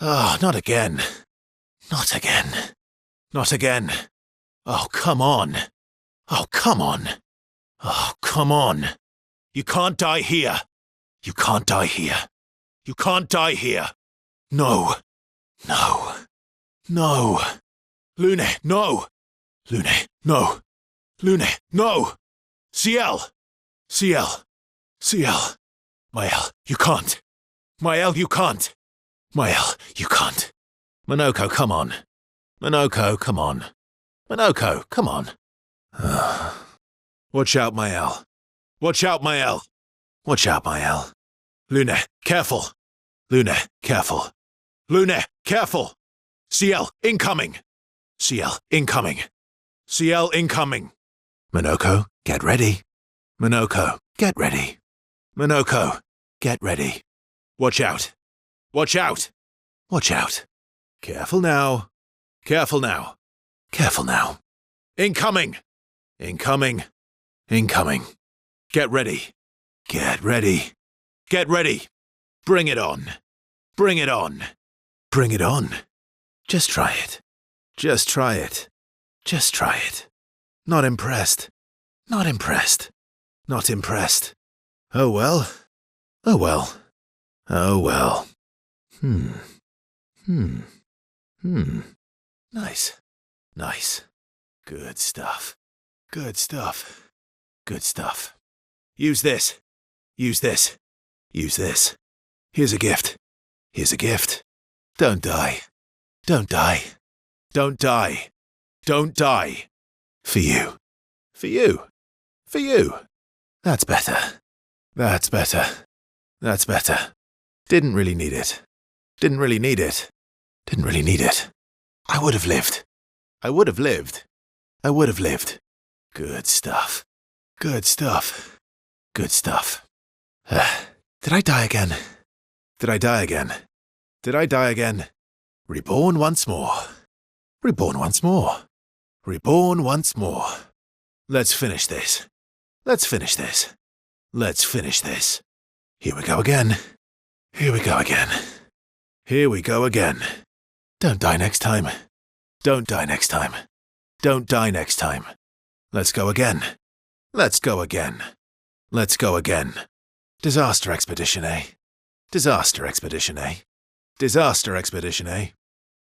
Oh, not again. Not again. Not again. Oh, come on. Oh, come on. Oh, come on. You can't die here. You can't die here. You can't die here. No. No. No. Lune, no. Lune, no. Lune, no. Ciel. Ciel. Ciel. Mael, you can't. Mael, you can't. Mael, you can't. Monoko, come on. Monoko, come on. Monoko, come on. Watch out, Mael. Watch out, Mael. Watch out, Mael. Lune, careful. Lune, careful. Lune, careful. Ciel, incoming. Ciel, incoming. Ciel, incoming. Monoko, get ready. Monoko, get ready. Monoko, get ready. Watch out. Watch out. Watch out. Careful now. Careful now. Careful now. Incoming. Incoming. Incoming. Get ready. Get ready. Get ready. Bring it on. Bring it on. Bring it on. Just try it. Just try it. Just try it. Not impressed. Not impressed. Not impressed. Oh well. Oh well. Oh well. Nice. Nice. Good stuff. Good stuff. Good stuff. Use this. Use this. Use this. Here's a gift. Here's a gift. Don't die. Don't die. Don't die. Don't die. For you. For you. For you. That's better. That's better. That's better. Didn't really need it. Didn't really need it. Didn't really need it. I would have lived. I would have lived. I would have lived. Good stuff. Good stuff. Good stuff. Did I die again? Did I die again? Did I die again? Reborn once more. Reborn once more. Reborn once more. Let's finish this. Let's finish this. Let's finish this. Here we go again. Here we go again. Here we go again. Don't die next time. Don't die next time. Don't die next time. Let's go again. Let's go again. Let's go again. Disaster expedition, eh? Disaster expedition, eh? Disaster expedition, eh?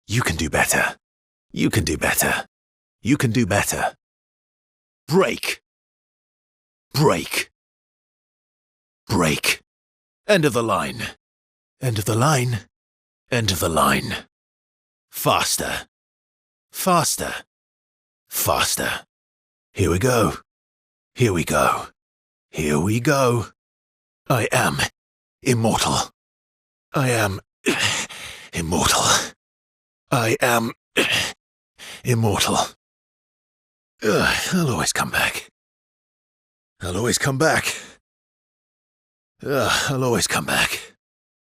You can do better. You can do better. You can do better. Break. Break. Break. End of the line. End of the line. End of the line. Faster. Faster. Faster. Here we go. Here we go. Here we go. I am immortal. I am immortal. I am immortal. I'll always come back. I'll always come back. I'll always come back.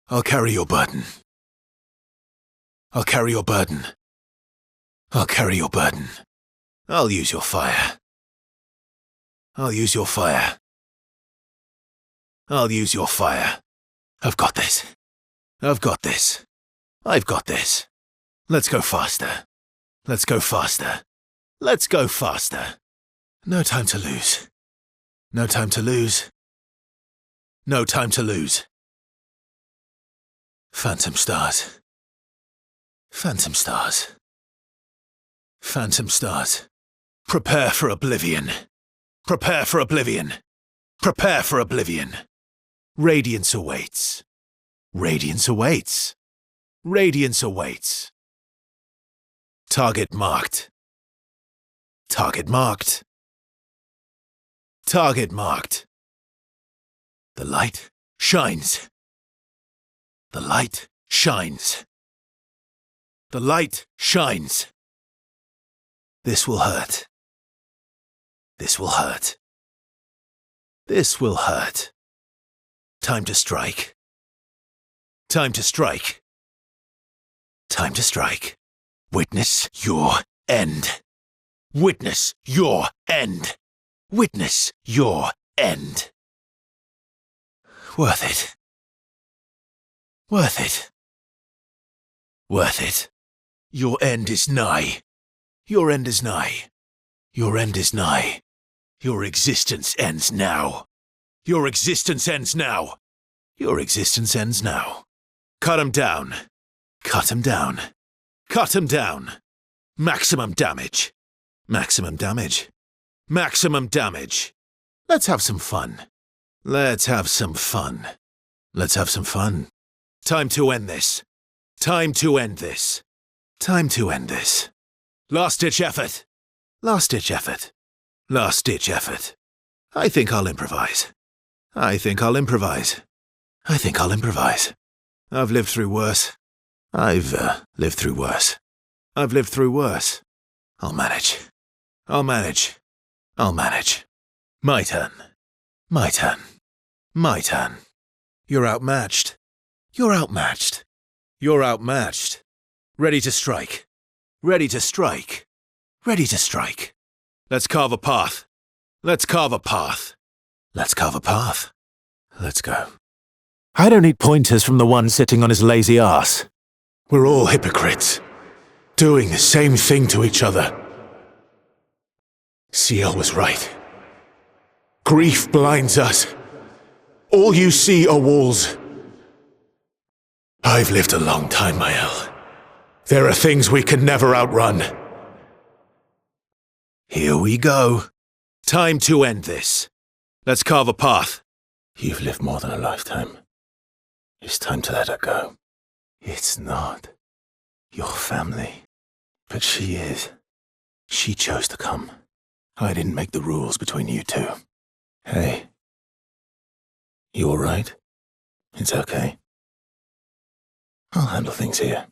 I'll carry your burden. I'll carry your burden. I'll carry your burden. I'll use your fire. I'll use your fire. I'll use your fire. I've got this. I've got this. I've got this. Let's go faster. Let's go faster. Let's go faster. No time to lose. No time to lose. No time to lose. Phantom stars. Phantom stars. Phantom stars. Prepare for oblivion. Prepare for oblivion. Prepare for oblivion. Radiance awaits. Radiance awaits. Radiance awaits. Target marked. Target marked. Target marked. The light shines. The light shines. The light shines. This will hurt. This will hurt. This will hurt. Time to strike. Time to strike. Time to strike. Witness your end. Witness your end. Witness your end. Worth it. Worth it. Worth it. Your end is nigh. Your end is nigh. Your end is nigh. Your existence ends now. Your existence ends now. Your existence ends now. Cut him down. Cut him down. Cut him down. Maximum damage. Maximum damage. Maximum damage. Let's have some fun. Let's have some fun. Let's have some fun. Time to end this. Time to end this. Time to end this. Last-ditch effort. Last-ditch effort. Last-ditch effort. I think I'll improvise. I think I'll improvise. I think I'll improvise. I've lived through worse. I've lived through worse. I've lived through worse. I'll manage. I'll manage. I'll manage. My turn. My turn. My turn. You're outmatched. You're outmatched. You're outmatched. Ready to strike. Ready to strike. Ready to strike. Let's carve a path. Let's carve a path. Let's carve a path. Let's go. I don't need pointers from the one sitting on his lazy ass. We're all hypocrites, doing the same thing to each other. CL was right. Grief blinds us. All you see are walls. I've lived a long time, Mael. There are things we can never outrun. Here we go. Time to end this. Let's carve a path. You've lived more than a lifetime. It's time to let her go. It's not your family, but she is. She chose to come. I didn't make the rules between you two. Hey. You all right? It's okay. I'll handle things here.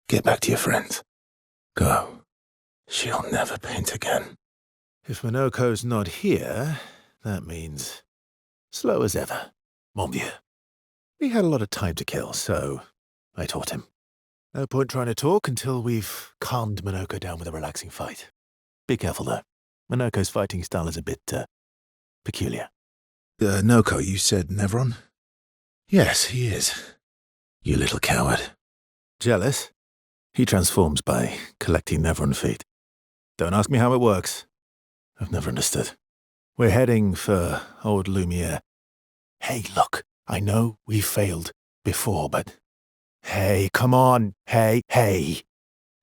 Get back to your friends. Go. She'll never paint again. If Minoko's not here, that means slow as ever, mon vieux. We had a lot of time to kill, so I taught him. No point trying to talk until we've calmed Minoko down with a relaxing fight. Be careful, though. Minoko's fighting style is a bit, peculiar. Noko, you said Nevron? Yes, he is. You little coward. Jealous? He transforms by collecting Nevron feet. Don't ask me how it works. I've never understood. We're heading for old Lumiere. Hey, look, I know we've failed before, but... Hey, come on. Hey.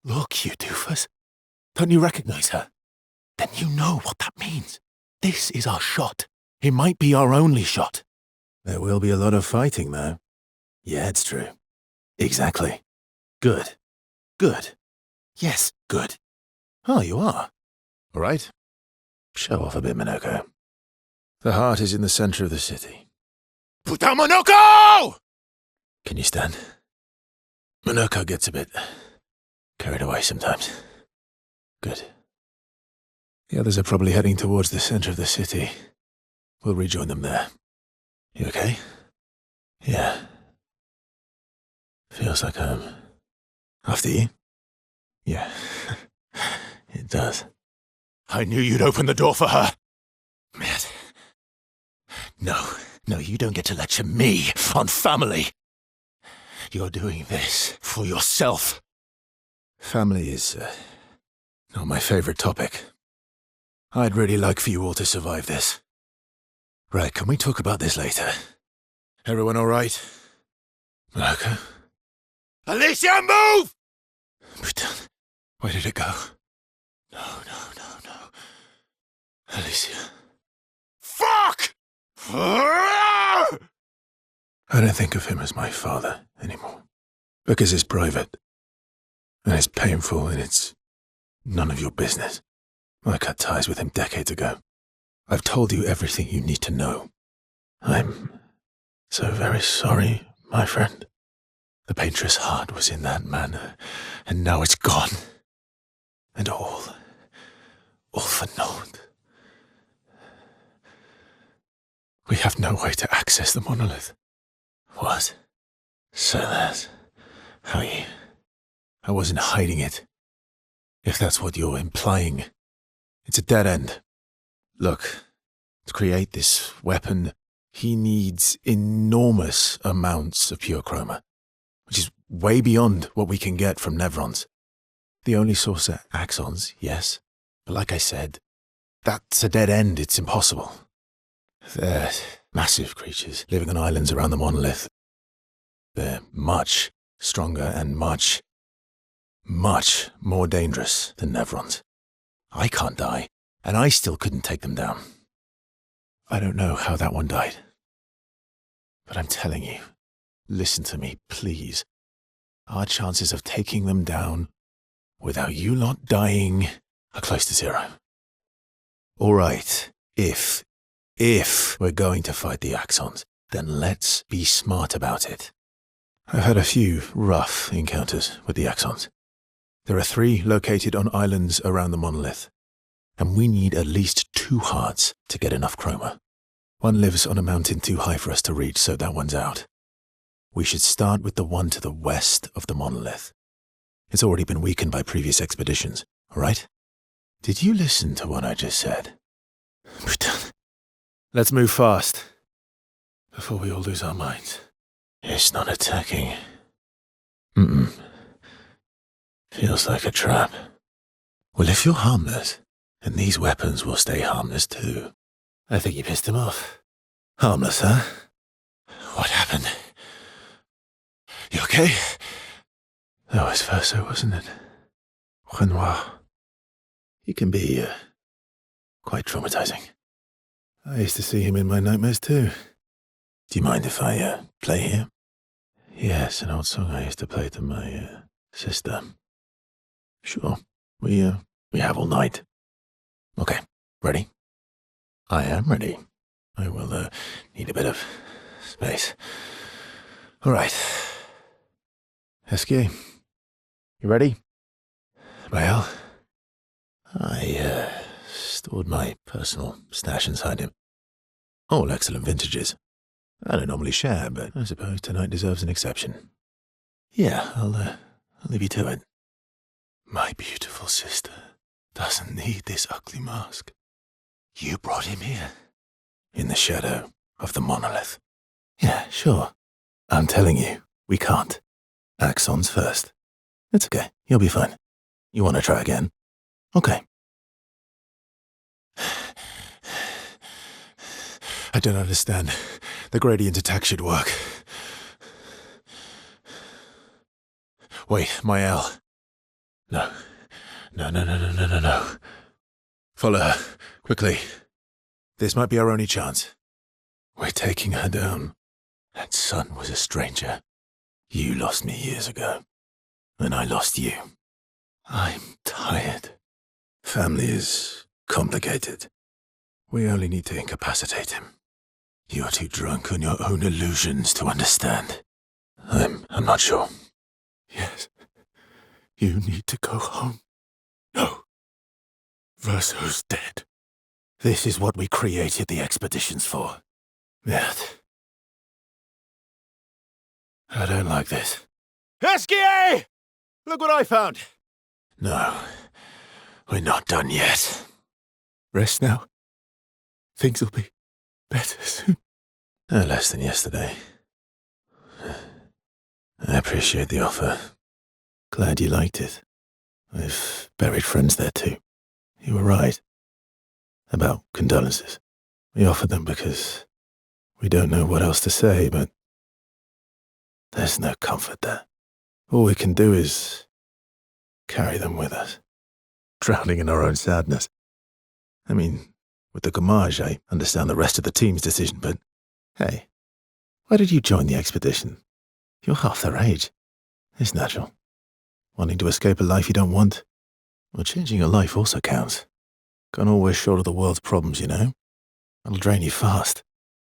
Look, you doofus. Don't you recognize her? Then you know what that means. This is our shot. It might be our only shot. There will be a lot of fighting, though. Yeah, it's true. Exactly. Good. Good. Yes, good. Oh, you are. All right. Show off a bit, Minoko. The heart is in the center of the city. Putain, Minoko! Can you stand? Minoko gets a bit carried away sometimes. Good. The others are probably heading towards the center of the city. We'll rejoin them there. You okay? Yeah. Feels like home. After you? Yeah. It does. I knew you'd open the door for her. Man. No, you don't get to lecture me on family. You're doing this for yourself. Family is not my favorite topic. I'd really like for you all to survive this. Right, can we talk about this later? Everyone all right? Okay. Alicia, move! Putain, where did it go? No. Alicia. Fuck! I don't think of him as my father anymore. Because it's private. And it's painful and it's none of your business. I cut ties with him decades ago. I've told you everything you need to know. I'm so very sorry, my friend. The painter's heart was in that man, and now it's gone. And all for naught. We have no way to access the monolith. What? So that's how you... I wasn't hiding it. If that's what you're implying, it's a dead end. Look, to create this weapon, He needs enormous amounts of pure chroma, which is way beyond what we can get from Nevrons. The only source are axons, yes, but like I said, that's a dead end. It's impossible. They're massive creatures living on islands around the monolith. They're much stronger and much more dangerous than Nevrons. I can't die, and I still couldn't take them down. I don't know how that one died. But I'm telling you, listen to me, please. Our chances of taking them down without you lot dying are close to zero. All right, if we're going to fight the Axons, then let's be smart about it. I've had a few rough encounters with the Axons. There are 3 located on islands around the monolith, and we need at least 2 hearts to get enough chroma. One lives on a mountain too high for us to reach, so that one's out. We should start with the one to the west of the monolith. It's already been weakened by previous expeditions, all right? Did you listen to what I just said? Let's move fast, before we all lose our minds. It's not attacking. Feels like a trap. Well, if you're harmless, then these weapons will stay harmless too. I think you pissed him off. Harmless, huh? What happened? You okay? That was Verso, wasn't it? Renoir. He can be, quite traumatizing. I used to see him in my nightmares too. Do you mind if I, play here? Yes, an old song I used to play to my, sister. Sure. We have all night. Okay, ready? I am ready. I will, need a bit of space. All right. Esquier, you ready? Well, I, stored my personal stash inside him. All excellent vintages. I don't normally share, but I suppose tonight deserves an exception. Yeah, I'll leave you to it. My beautiful sister doesn't need this ugly mask. You brought him here. In the shadow of the monolith. Yeah, sure. I'm telling you, we can't. Axons first. It's okay, you'll be fine. You want to try again? Okay. I don't understand. The gradient attack should work. Wait, my L. No. No. Follow her, quickly. This might be our only chance. We're taking her down. That son was a stranger. You lost me years ago, and I lost you. I'm tired. Family is complicated. We only need to incapacitate him. You're too drunk on your own illusions to understand. I'm not sure. Yes. You need to go home. No. Verso's dead. This is what we created the expeditions for. Yet. I don't like this. Esquier! Look what I found! No. We're not done yet. Rest now. Things will be better soon. No less than yesterday. I appreciate the offer. Glad you liked it. I've buried friends there too. You were right. About condolences. We offered them because we don't know what else to say, but there's no comfort there. All we can do is carry them with us, drowning in our own sadness. I mean, with the Gommage, I understand the rest of the team's decision, but hey, why did you join the expedition? You're half their age. It's natural. Wanting to escape a life you don't want? Well, changing your life also counts. Can't always shoulder the world's problems, you know? It'll drain you fast.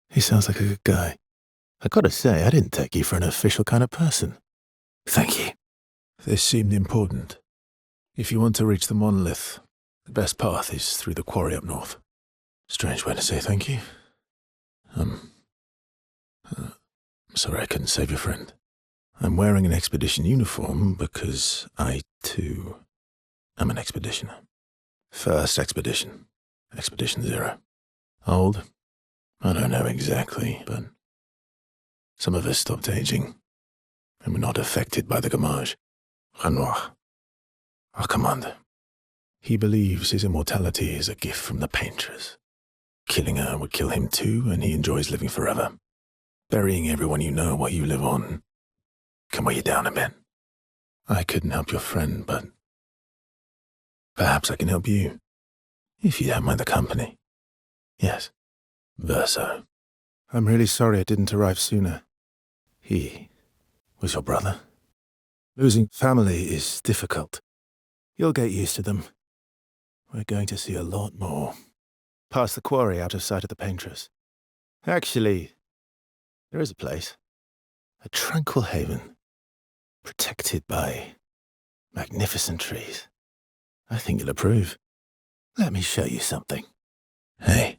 He sounds like a good guy. I gotta say, I didn't take you for an official kind of person. Thank you. This seemed important. If you want to reach the monolith, the best path is through the quarry up north. Strange way to say thank you. I'm sorry I couldn't save your friend. I'm wearing an expedition uniform because I, too, am an expeditioner. First expedition. Expedition 0. Old, I don't know exactly, but some of us stopped aging, and were not affected by the gamage. Renoir, our commander. He believes his immortality is a gift from the paintress. Killing her would kill him too, and he enjoys living forever. Burying everyone you know while you live on can weigh you down a bit. I couldn't help your friend, but perhaps I can help you, if you don't mind the company. Yes, Verso. I'm really sorry it didn't arrive sooner. He was your brother. Losing family is difficult. You'll get used to them. We're going to see a lot more. Past the quarry, out of sight of the paintress. Actually, there is a place. A tranquil haven. Protected by magnificent trees. I think you'll approve. Let me show you something. Hey.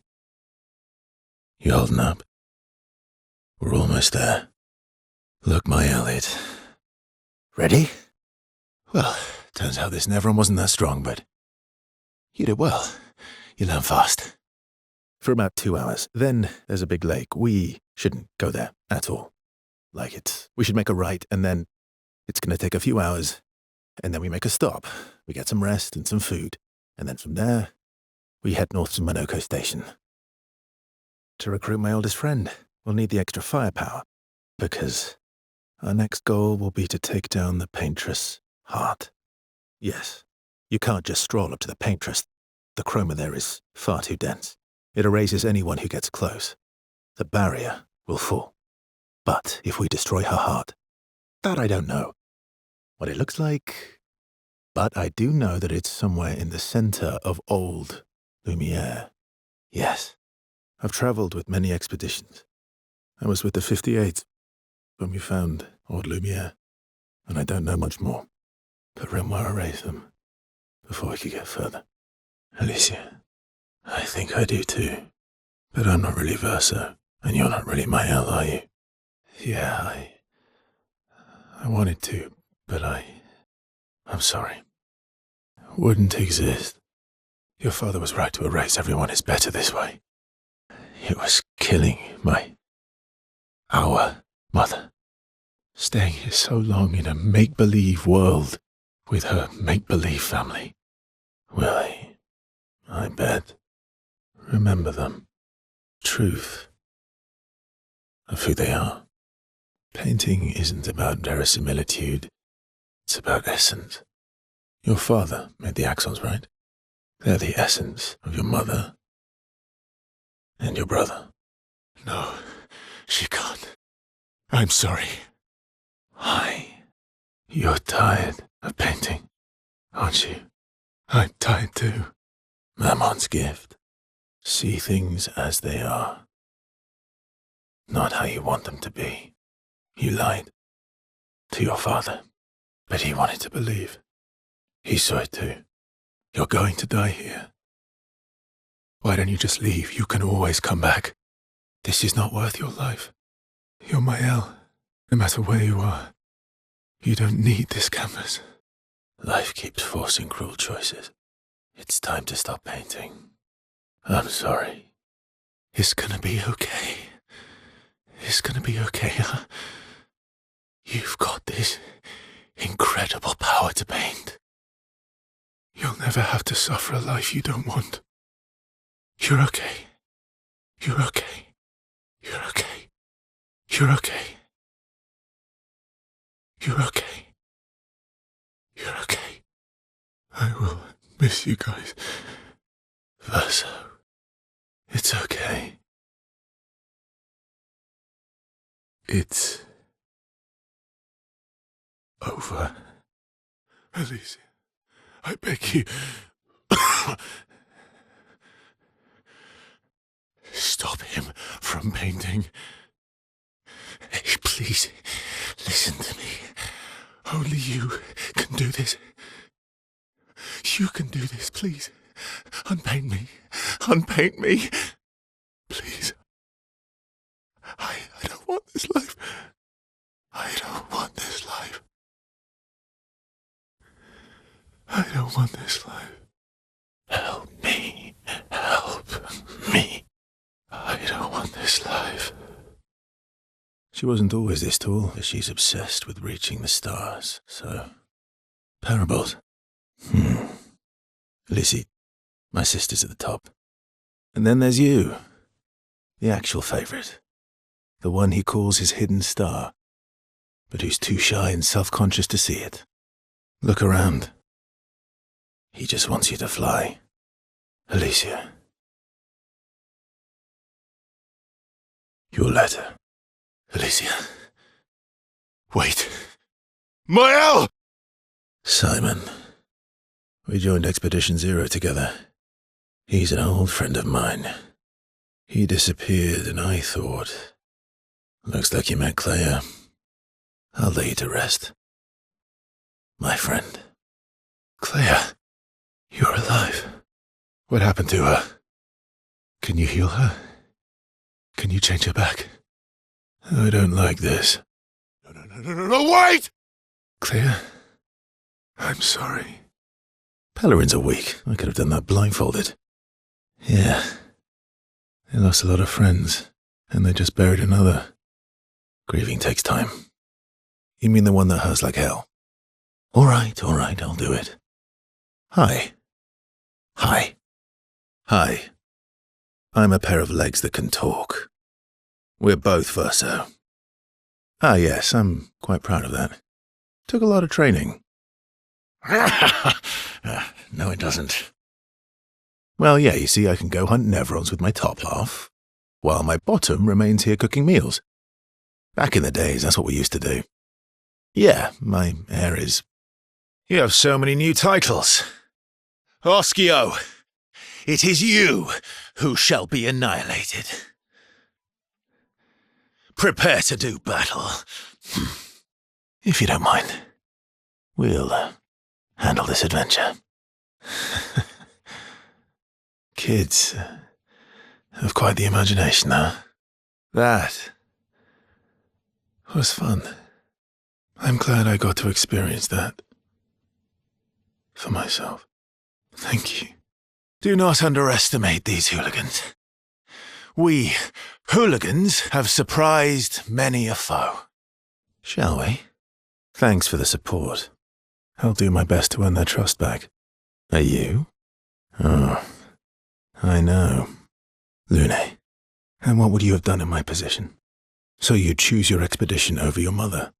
You holding up? We're almost there. Look, my Elliot. Ready? Well, turns out this Nevron wasn't that strong, but you did well. You learn fast. For about 2 hours. Then there's a big lake. We shouldn't go there at all. We should make a right, and then it's going to take a few hours, and then we make a stop. We get some rest and some food, and then from there, we head north to Monoko Station. To recruit my oldest friend, we'll need the extra firepower, because our next goal will be to take down the paintress' heart. Yes, you can't just stroll up to the paintress. The chroma there is far too dense. It erases anyone who gets close. The barrier will fall. But if we destroy her heart, that I don't know what it looks like. But I do know that it's somewhere in the center of old Lumiere. Yes, I've traveled with many expeditions. I was with the 58th when we found old Lumiere, and I don't know much more. But Renoir erased them before we could get further. Alicia, I think I do too. But I'm not really Verso, and you're not really my L, are you? Yeah, I wanted to, but I'm sorry. Wouldn't exist. Your father was right to erase everyone. It's better this way. It was killing our mother. Staying here so long in a make-believe world with her make-believe family. Willie, I bet. Remember them. Truth of who they are. Painting isn't about verisimilitude. It's about essence. Your father made the axons, right? They're the essence of your mother and your brother. No, she can't. I'm sorry. You're tired of painting, aren't you? I'm tired too. Mammon's gift. See things as they are. Not how you want them to be. You lied to your father, but he wanted to believe. He saw it too. You're going to die here. Why don't you just leave? You can always come back. This is not worth your life. You're my L, no matter where you are. You don't need this canvas. Life keeps forcing cruel choices. It's time to stop painting. I'm sorry. It's gonna be okay. It's gonna be okay, huh? You've got this incredible power to paint. You'll never have to suffer a life you don't want. You're okay. You're okay. You're okay. You're okay. You're okay. You're okay. I will miss you guys. Verso. It's okay. It's over. Alicia, I beg you. Stop him from painting. Hey, please, listen to me. Only you can do this. You can do this, please. Unpaint me. Unpaint me. Please. I don't want this life. I don't want this life. I don't want this life. Help me. Help me. I don't want this. She wasn't always this tall, but she's obsessed with reaching the stars, so... Parables. Lizzie, my sister's at the top. And then there's you, the actual favourite. The one he calls his hidden star, but who's too shy and self-conscious to see it. Look around. He just wants you to fly. Alicia. Your letter. Alicia. Wait. Mael! Simon. We joined Expedition Zero together. He's an old friend of mine. He disappeared and I thought... Looks like you met Clair. I'll lay you to rest. My friend. Clair, you're alive. What happened to her? Can you heal her? Can you change her back? I don't like this. No, wait! Clair, I'm sorry. Pellerins are weak. I could have done that blindfolded. Yeah. They lost a lot of friends, and they just buried another. Grieving takes time. You mean the one that hurts like hell? All right, I'll do it. Hi. Hi. Hi. I'm a pair of legs that can talk. We're both Verso. Ah, yes, I'm quite proud of that. Took a lot of training. No, it doesn't. Well, yeah, you see, I can go hunt Nevrons with my top half, while my bottom remains here cooking meals. Back in the days, that's what we used to do. Yeah, my hair is... You have so many new titles. Oskio, it is you who shall be annihilated. Prepare to do battle. If you don't mind, we'll handle this adventure. Kids have quite the imagination, huh? That was fun. I'm glad I got to experience that. For myself. Thank you. Do not underestimate these hooligans. We, hooligans, have surprised many a foe. Shall we? Thanks for the support. I'll do my best to earn their trust back. Are you? Oh, I know. Lune, and what would you have done in my position? So you'd choose your expedition over your mother,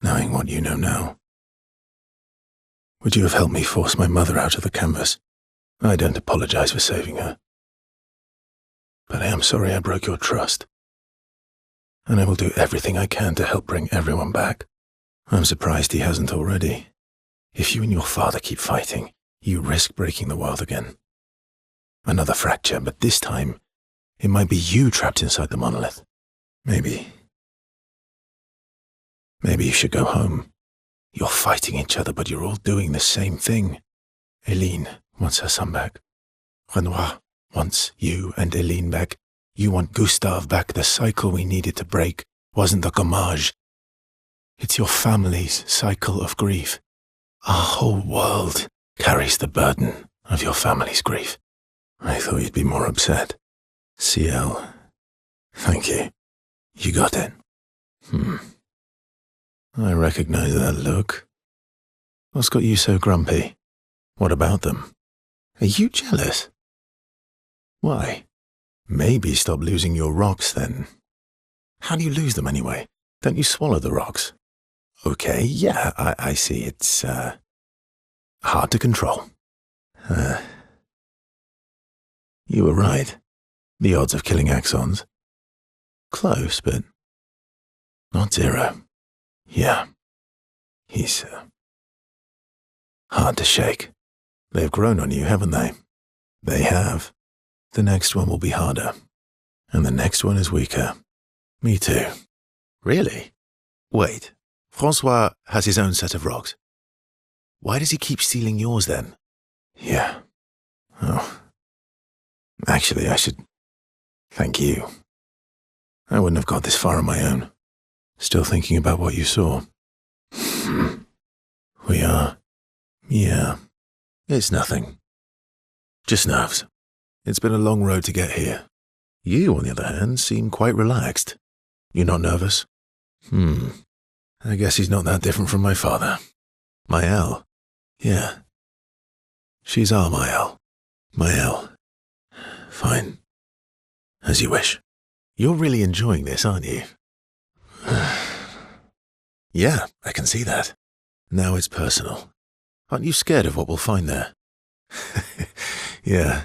knowing what you know now. Would you have helped me force my mother out of the canvas? I don't apologize for saving her. But I am sorry I broke your trust. And I will do everything I can to help bring everyone back. I'm surprised he hasn't already. If you and your father keep fighting, you risk breaking the world again. Another fracture, but this time, it might be you trapped inside the monolith. Maybe you should go home. You're fighting each other, but you're all doing the same thing. Eileen wants her son back. Renoir wants you and Eileen back. You want Gustave back. The cycle we needed to break wasn't the gommage. It's your family's cycle of grief. Our whole world carries the burden of your family's grief. I thought you'd be more upset. CL, thank you. You got it. I recognize that look. What's got you so grumpy? What about them? Are you jealous? Why? Maybe stop losing your rocks then. How do you lose them anyway? Don't you swallow the rocks? Okay, yeah, I see. It's, hard to control. You were right. The odds of killing Axons. Close, but not zero. Yeah. He's, hard to shake. They've grown on you, haven't they? They have. The next one will be harder. And the next one is weaker. Me too. Really? Wait. Francois has his own set of rocks. Why does he keep stealing yours then? Yeah. Oh. Actually, I should thank you. I wouldn't have got this far on my own. Still thinking about what you saw. We are. Yeah. It's nothing. Just nerves. It's been a long road to get here. You, on the other hand, seem quite relaxed. You're not nervous? I guess he's not that different from my father. My Elle? Yeah. She's our my Elle. Fine. As you wish. You're really enjoying this, aren't you? Yeah, I can see that. Now it's personal. Aren't you scared of what we'll find there? Yeah.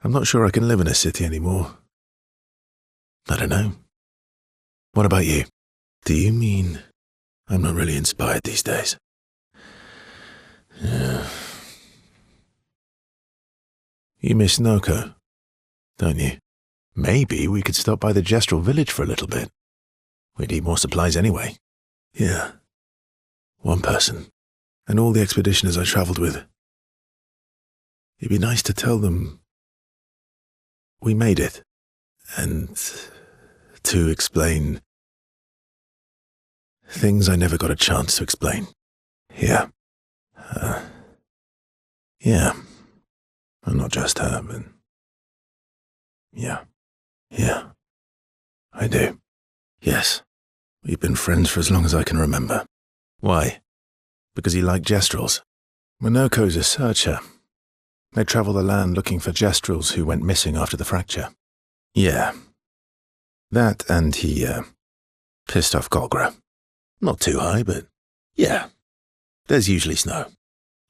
I'm not sure I can live in a city anymore. I don't know. What about you? Do you mean I'm not really inspired these days? Yeah. You miss Noko, don't you? Maybe we could stop by the Gestural village for a little bit. We'd need more supplies anyway. Yeah. One person. And all the expeditioners I travelled with. It'd be nice to tell them we made it. And to explain things I never got a chance to explain. Yeah. Yeah. And not just her, but... Yeah. Yeah. I do. Yes. We've been friends for as long as I can remember. Why? Because you like Gestrals? Monoko's a searcher. They travel the land looking for Gestrals who went missing after the fracture. Yeah. That and he, pissed off Golgra. Not too high, but yeah. There's usually snow.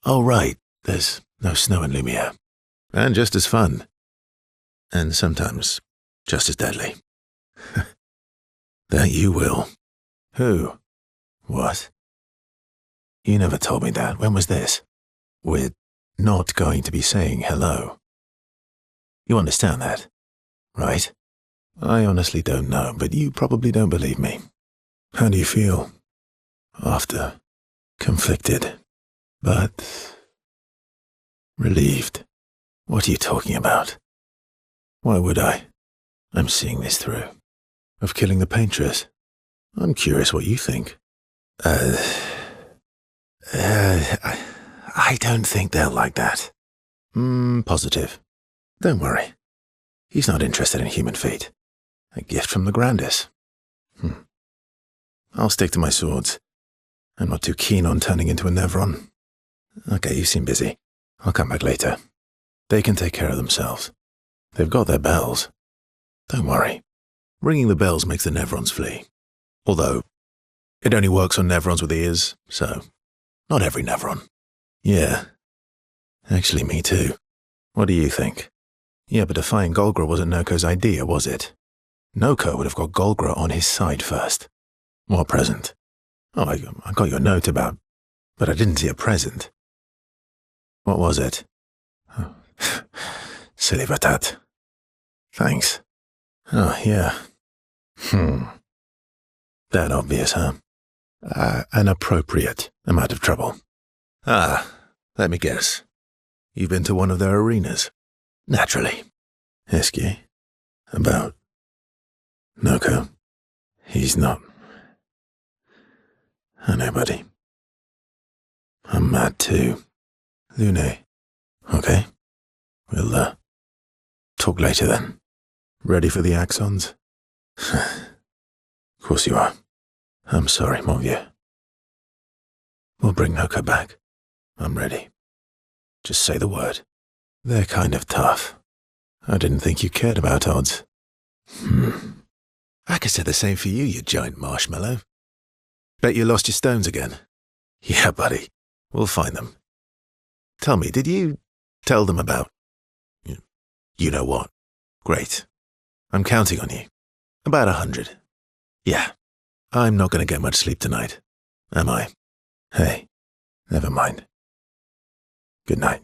Oh, right. There's no snow in Lumiere. And just as fun. And sometimes just as deadly. That you will. Who? What? You never told me that. When was this? We're not going to be saying hello. You understand that, right? I honestly don't know, but you probably don't believe me. How do you feel? After. Conflicted. But... relieved. What are you talking about? Why would I? I'm seeing this through. Of killing the paintress. I'm curious what you think. I don't think they'll like that. Positive. Don't worry. He's not interested in human feet. A gift from the Grandis. I'll stick to my swords. I'm not too keen on turning into a Nevron. Okay, you seem busy. I'll come back later. They can take care of themselves. They've got their bells. Don't worry. Ringing the bells makes the Nevrons flee. Although, it only works on Nevrons with ears, so not every Nevron. Yeah. Actually, me too. What do you think? Yeah, but defying Golgra wasn't Noko's idea, was it? Noko would have got Golgra on his side first. What present? Oh, I got your note about... but I didn't see a present. What was it? Oh. Silly batat. Thanks. Oh, yeah. That obvious, huh? An appropriate amount of trouble. Let me guess. You've been to one of their arenas? Naturally. Esky? About... Noko? He's not... I know, buddy. I'm mad too. Lune. Okay. We'll, talk later then. Ready for the axons? Of course you are. I'm sorry, mon vieux. We'll bring Noko back. I'm ready. Just say the word. They're kind of tough. I didn't think you cared about odds. I could say the same for you, you giant marshmallow. Bet you lost your stones again. Yeah, buddy. We'll find them. Tell me, did you tell them about... You know what? Great. I'm counting on you. About 100. Yeah. I'm not going to get much sleep tonight. Am I? Hey, never mind. Good night.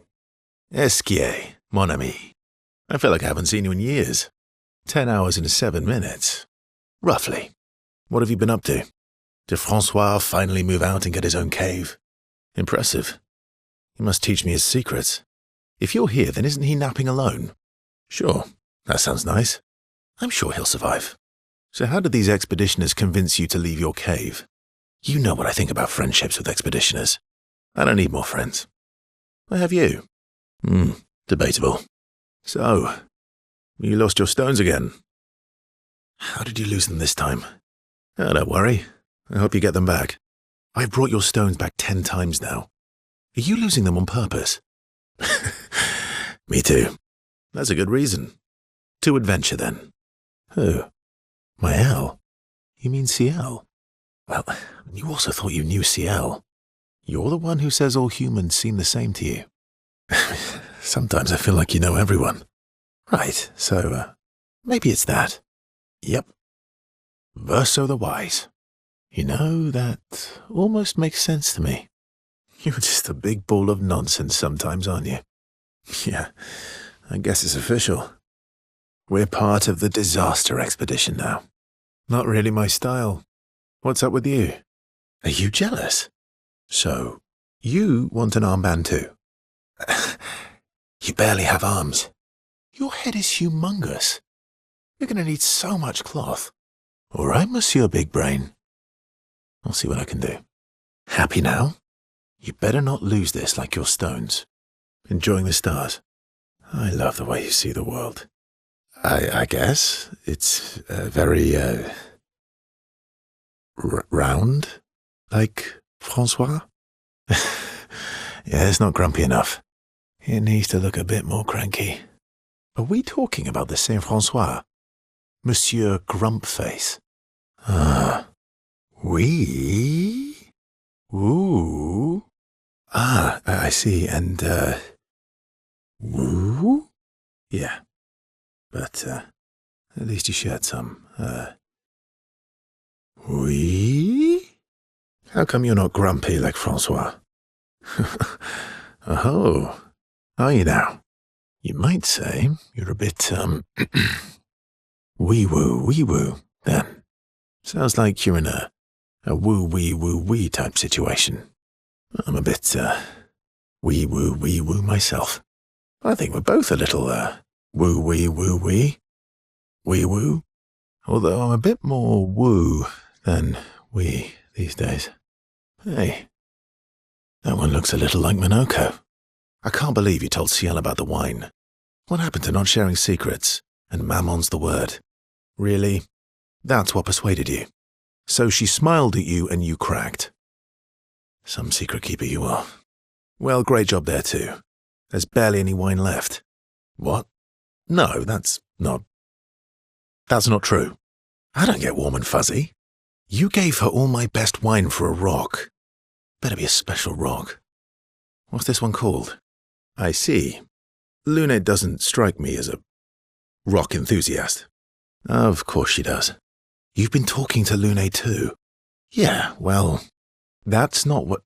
Esquier, mon ami. I feel like I haven't seen you in years. 10 hours and 7 minutes. Roughly. What have you been up to? Did Francois finally move out and get his own cave? Impressive. He must teach me his secrets. If you're here, then isn't he napping alone? Sure, that sounds nice. I'm sure he'll survive. So how did these expeditioners convince you to leave your cave? You know what I think about friendships with expeditioners. I don't need more friends. I have you. Debatable. So, you lost your stones again. How did you lose them this time? Oh, don't worry. I hope you get them back. I've brought your stones back 10 times now. Are you losing them on purpose? Me too. That's a good reason. To adventure, then. Who? My L? You mean CL? Well, you also thought you knew CL. You're the one who says all humans seem the same to you. Sometimes I feel like you know everyone. Right, so, maybe it's that. Yep. Verso the Wise. You know, that almost makes sense to me. You're just a big ball of nonsense sometimes, aren't you? Yeah, I guess it's official. We're part of the disaster expedition now. Not really my style. What's up with you? Are you jealous? So, you want an armband too? You barely have arms. Your head is humongous. You're going to need so much cloth. All right, Monsieur Big Brain. I'll see what I can do. Happy now? You better not lose this like your stones. Enjoying the stars? I love the way you see the world. I guess it's very, round, like Francois? Yeah, it's not grumpy enough. It needs to look a bit more cranky. Are we talking about the Saint Francois? Monsieur Grumpface? Ah. We? Ooh. Ah, I see, and, woo? Yeah. But, at least you shared some, we? How come you're not grumpy like Francois? Oh, are you now? You might say you're a bit, wee-woo, then. Sounds like you're in a woo-wee type situation. I'm a bit, wee-woo myself. I think we're both a little, woo-wee. Wee-woo. Although I'm a bit more woo than wee these days. Hey, that one looks a little like Minoko. I can't believe you told Ciel about the wine. What happened to not sharing secrets? And Mammon's the word. Really? That's what persuaded you. So she smiled at you and you cracked. Some secret keeper you are. Well, great job there too. There's barely any wine left. What? No, that's not true. I don't get warm and fuzzy. You gave her all my best wine for a rock. Better be a special rock. What's this one called? I see. Lune doesn't strike me as a rock enthusiast. Of course she does. You've been talking to Lune too. Yeah, well, that's not what...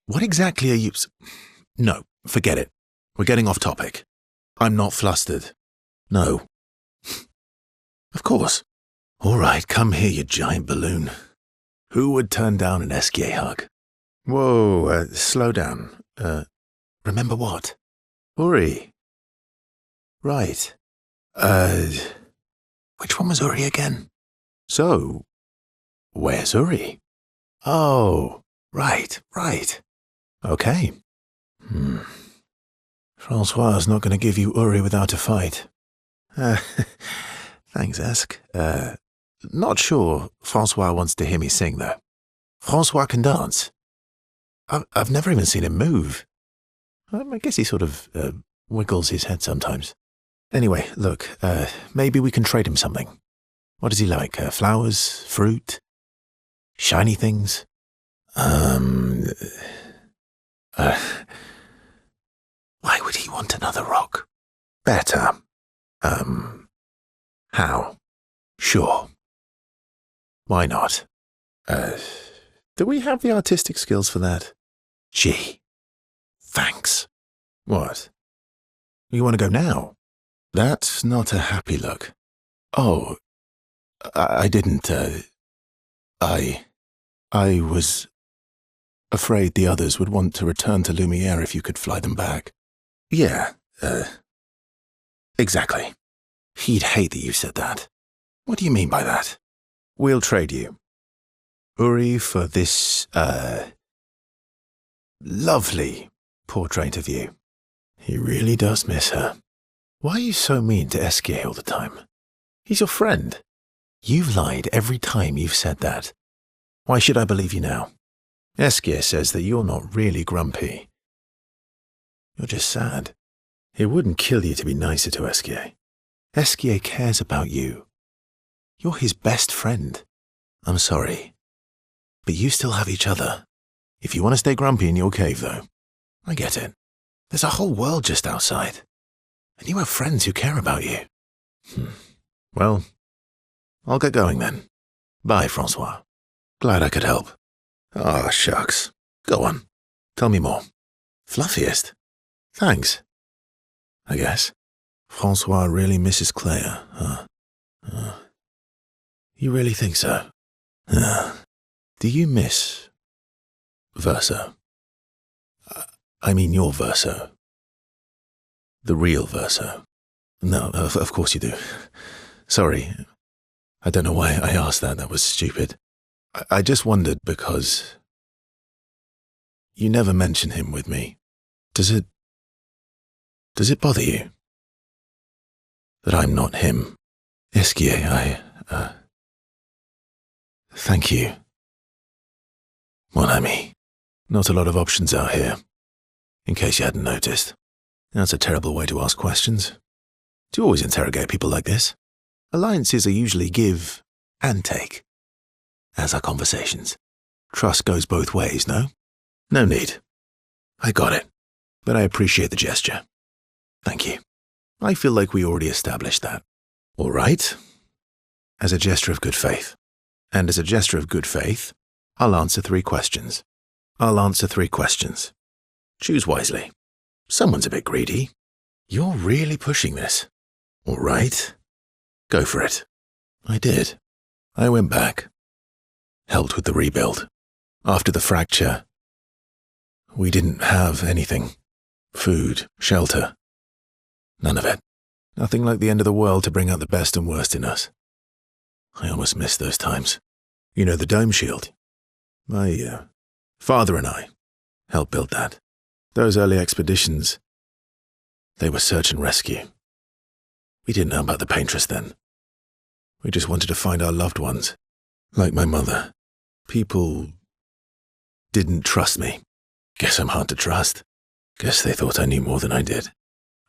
What exactly are you... No, forget it. We're getting off topic. I'm not flustered. No. Of course. All right, come here, you giant balloon. Who would turn down an Esquier hug? Whoa, slow down. Remember what? Uri. Right. Which one was Uri again? So, where's Uri? Oh, right. Okay. Francois is not going to give you Uri without a fight. Thanks, Esk. Not sure Francois wants to hear me sing, though. Francois can dance. I've never even seen him move. I guess he sort of wiggles his head sometimes. Anyway, look, maybe we can trade him something. What does he like? Flowers? Fruit? Shiny things? Why would he want another rock? Better. How? Sure. Why not? Do we have the artistic skills for that? Gee. Thanks. What? You want to go now? That's not a happy look. Oh, I didn't, I was afraid the others would want to return to Lumiere if you could fly them back. Yeah, exactly. He'd hate that you said that. What do you mean by that? We'll trade you. Uri for this, lovely portrait of you. He really does miss her. Why are you so mean to Esquier all the time? He's your friend. You've lied every time you've said that. Why should I believe you now? Esquier says that you're not really grumpy. You're just sad. It wouldn't kill you to be nicer to Esquier. Esquier cares about you. You're his best friend. I'm sorry, but you still have each other. If you want to stay grumpy in your cave, though, I get it. There's a whole world just outside, and you have friends who care about you. Well, I'll get going then. Bye, Francois. Glad I could help. Ah, shucks. Go on. Tell me more. Fluffiest. Thanks. I guess. Francois really misses Clair, huh? You really think so? Do you miss Verso? I mean your Verso. The real Verso. No, of course you do. Sorry. I don't know why I asked that. That was stupid. I just wondered because you never mention him with me. Does it bother you that I'm not him? Esquier, thank you. Mon ami. Not a lot of options out here, in case you hadn't noticed. That's a terrible way to ask questions. Do you always interrogate people like this? Alliances are usually give and take, as are conversations. Trust goes both ways, no? No need. I got it, but I appreciate the gesture. Thank you. I feel like we already established that. All right. As a gesture of good faith. And as a gesture of good faith, I'll answer 3 questions. Choose wisely. Someone's a bit greedy. You're really pushing this. All right. Go for it. I did. I went back. Helped with the rebuild. After the fracture, we didn't have anything. Food, shelter. None of it. Nothing like the end of the world to bring out the best and worst in us. I almost missed those times. You know, the dome shield. My father and I helped build that. Those early expeditions, they were search and rescue. We didn't know about the paintress then. We just wanted to find our loved ones, like my mother. People didn't trust me. Guess I'm hard to trust. Guess they thought I knew more than I did.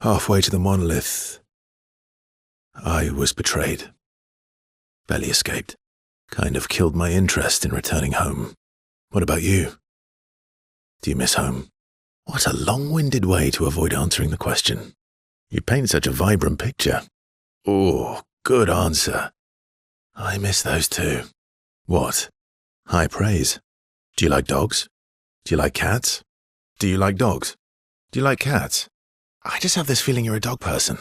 Halfway to the monolith, I was betrayed. Barely escaped. Kind of killed my interest in returning home. What about you? Do you miss home? What a long-winded way to avoid answering the question. You paint such a vibrant picture. Oh, good answer. I miss those too. What? High praise. Do you like dogs? Do you like cats? Do you like dogs? Do you like cats? I just have this feeling you're a dog person.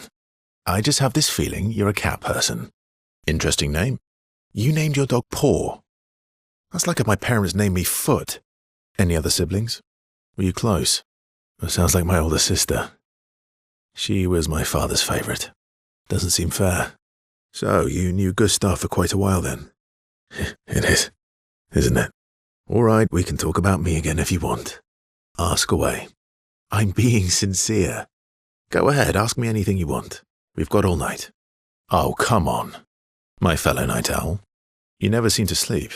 I just have this feeling you're a cat person. Interesting name. You named your dog Paw. That's like if my parents named me Foot. Any other siblings? Were you close? It sounds like my older sister. She was my father's favorite. Doesn't seem fair. So, you knew Gustav for quite a while then? It is, isn't it? All right, we can talk about me again if you want. Ask away. I'm being sincere. Go ahead, ask me anything you want. We've got all night. Oh, come on. My fellow night owl. You never seem to sleep.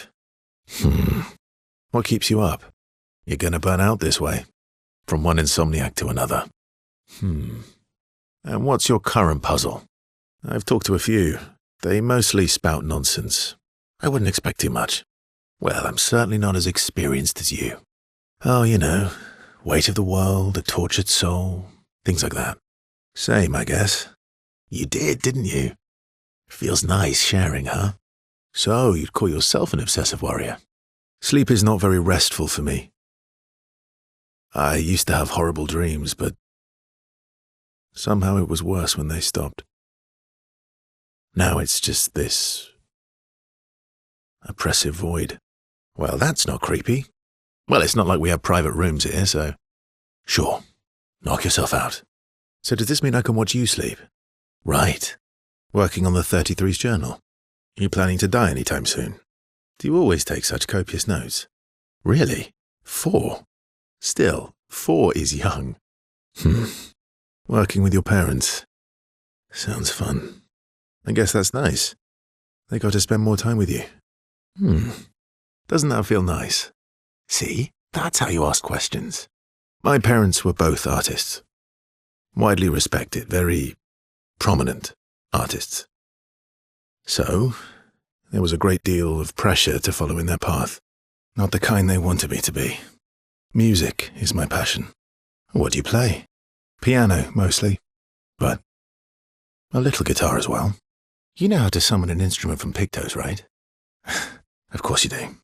What keeps you up? You're gonna burn out this way. From one insomniac to another. And what's your current puzzle? I've talked to a few. They mostly spout nonsense. I wouldn't expect too much. Well, I'm certainly not as experienced as you. Oh, you know, weight of the world, a tortured soul, things like that. Same, I guess. You did, didn't you? Feels nice sharing, huh? So, you'd call yourself an obsessive warrior. Sleep is not very restful for me. I used to have horrible dreams, but somehow it was worse when they stopped. Now it's just this oppressive void. Well, that's not creepy. Well, it's not like we have private rooms here, so... Sure, knock yourself out. So does this mean I can watch you sleep? Right. Working on the 33's journal. You planning to die anytime soon? Do you always take such copious notes? Really? 4? Still, 4 is young. Working with your parents. Sounds fun. I guess that's nice. They got to spend more time with you. Doesn't that feel nice? See, that's how you ask questions. My parents were both artists. Widely respected, very prominent artists. So, there was a great deal of pressure to follow in their path. Not the kind they wanted me to be. Music is my passion. What do you play? Piano, mostly. But a little guitar as well. You know how to summon an instrument from pigtoes, right? Of course you do.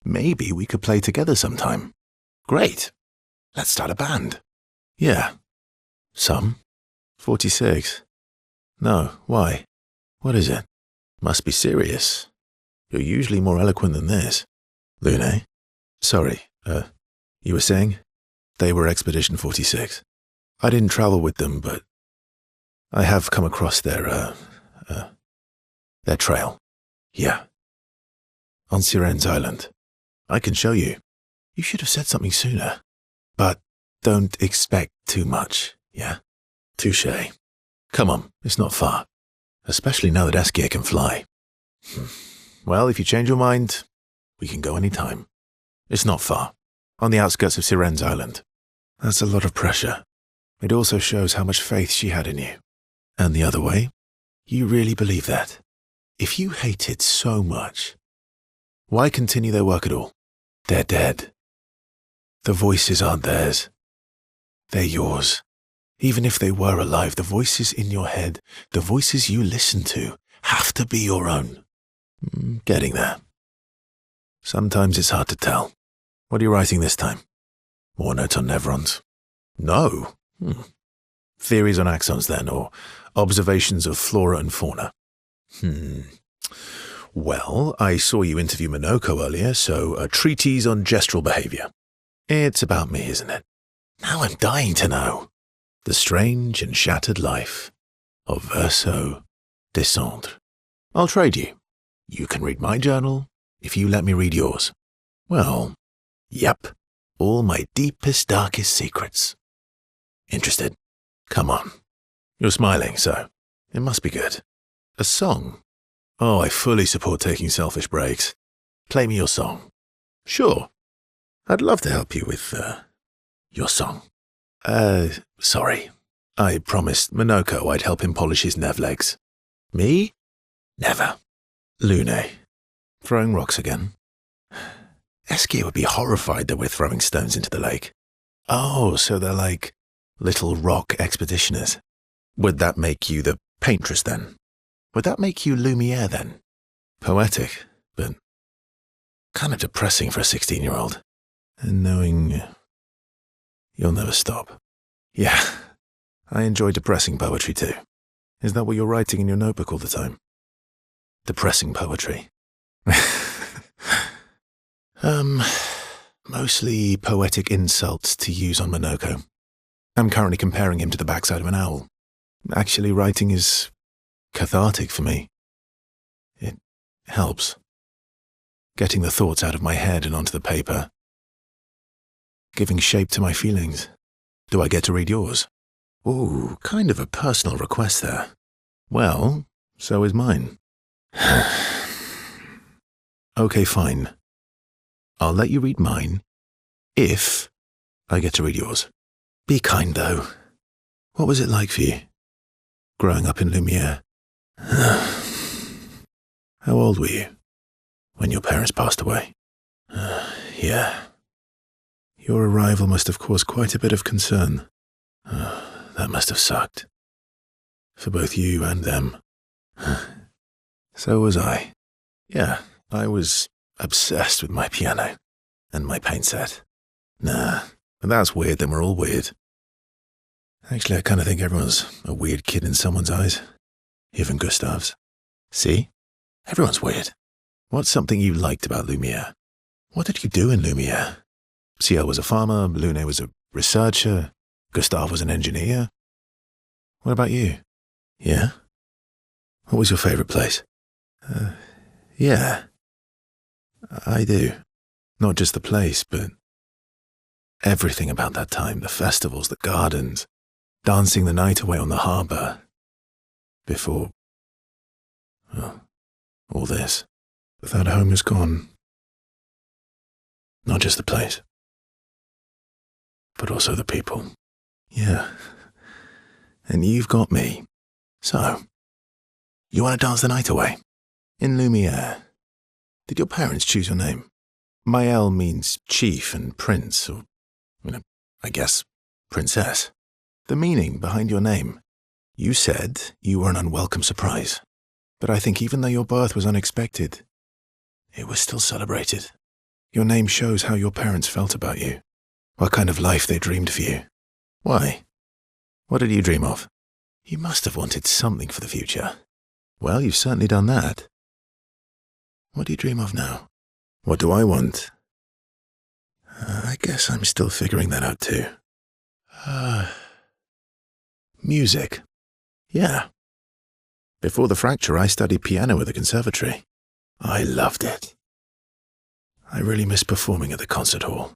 Maybe we could play together sometime. Great. Let's start a band. Yeah. Some? 46. No, why? What is it? Must be serious. You're usually more eloquent than this. Lune? Sorry, you were saying? They were Expedition 46. I didn't travel with them, but I have come across their trail. Yeah. On Siren's Island. I can show you. You should have said something sooner. But don't expect too much, yeah? Touché. Come on, it's not far. Especially now that Eskia can fly. Well, if you change your mind, we can go any time. It's not far. On the outskirts of Siren's Island. That's a lot of pressure. It also shows how much faith she had in you. And the other way, you really believe that. If you hated so much, why continue their work at all? They're dead. The voices aren't theirs. They're yours. Even if they were alive, the voices in your head, the voices you listen to, have to be your own. Getting there. Sometimes it's hard to tell. What are you writing this time? More notes on nevrons? No. Theories on axons then, or observations of flora and fauna? Well, I saw you interview Minoko earlier, so a treatise on gestural behavior. It's about me, isn't it? Now I'm dying to know. The strange and shattered life of Verso Descendre. I'll trade you. You can read my journal if you let me read yours. Well, yep. All my deepest, darkest secrets. Interested? Come on. You're smiling, so it must be good. A song? Oh, I fully support taking selfish breaks. Play me your song. Sure. I'd love to help you with, your song. Sorry. I promised Minoko I'd help him polish his nev legs. Me? Never. Lune. Throwing rocks again. Eskia would be horrified that we're throwing stones into the lake. Oh, so they're like little rock expeditioners. Would that make you the paintress then? Would that make you Lumiere then? Poetic, but kind of depressing for a 16-year-old. And knowing you'll never stop. Yeah, I enjoy depressing poetry too. Is that what you're writing in your notebook all the time? Depressing poetry. Mostly poetic insults to use on Minoko. I'm currently comparing him to the backside of an owl. Actually, writing is cathartic for me. It helps. Getting the thoughts out of my head and onto the paper. Giving shape to my feelings. Do I get to read yours? Ooh, kind of a personal request there. Well, so is mine. Okay, fine. I'll let you read mine, if I get to read yours. Be kind, though. What was it like for you, growing up in Lumiere? How old were you when your parents passed away? Yeah. Your arrival must have caused quite a bit of concern. That must have sucked. For both you and them. So was I. Yeah, I was obsessed with my piano and my paint set. Nah, if that's weird, then we're all weird. Actually, I kind of think everyone's a weird kid in someone's eyes. Even Gustav's. See? Everyone's weird. What's something you liked about Lumiere? What did you do in Lumiere? Ciel was a farmer, Lune was a researcher, Gustav was an engineer. What about you? Yeah? What was your favorite place? Yeah. I do. Not just the place, but everything about that time. The festivals, the gardens, dancing the night away on the harbour. Before... all this. That home is gone. Not just the place, but also the people. Yeah. And you've got me. So, you want to dance the night away? In Lumiere. Did your parents choose your name? Mael means chief and prince, or, I guess, princess. The meaning behind your name. You said you were an unwelcome surprise. But I think even though your birth was unexpected, it was still celebrated. Your name shows how your parents felt about you, what kind of life they dreamed for you. Why? What did you dream of? You must have wanted something for the future. Well, you've certainly done that. What do you dream of now? What do I want? I guess I'm still figuring that out too. Music. Yeah. Before the fracture, I studied piano at the conservatory. I loved it. I really miss performing at the concert hall,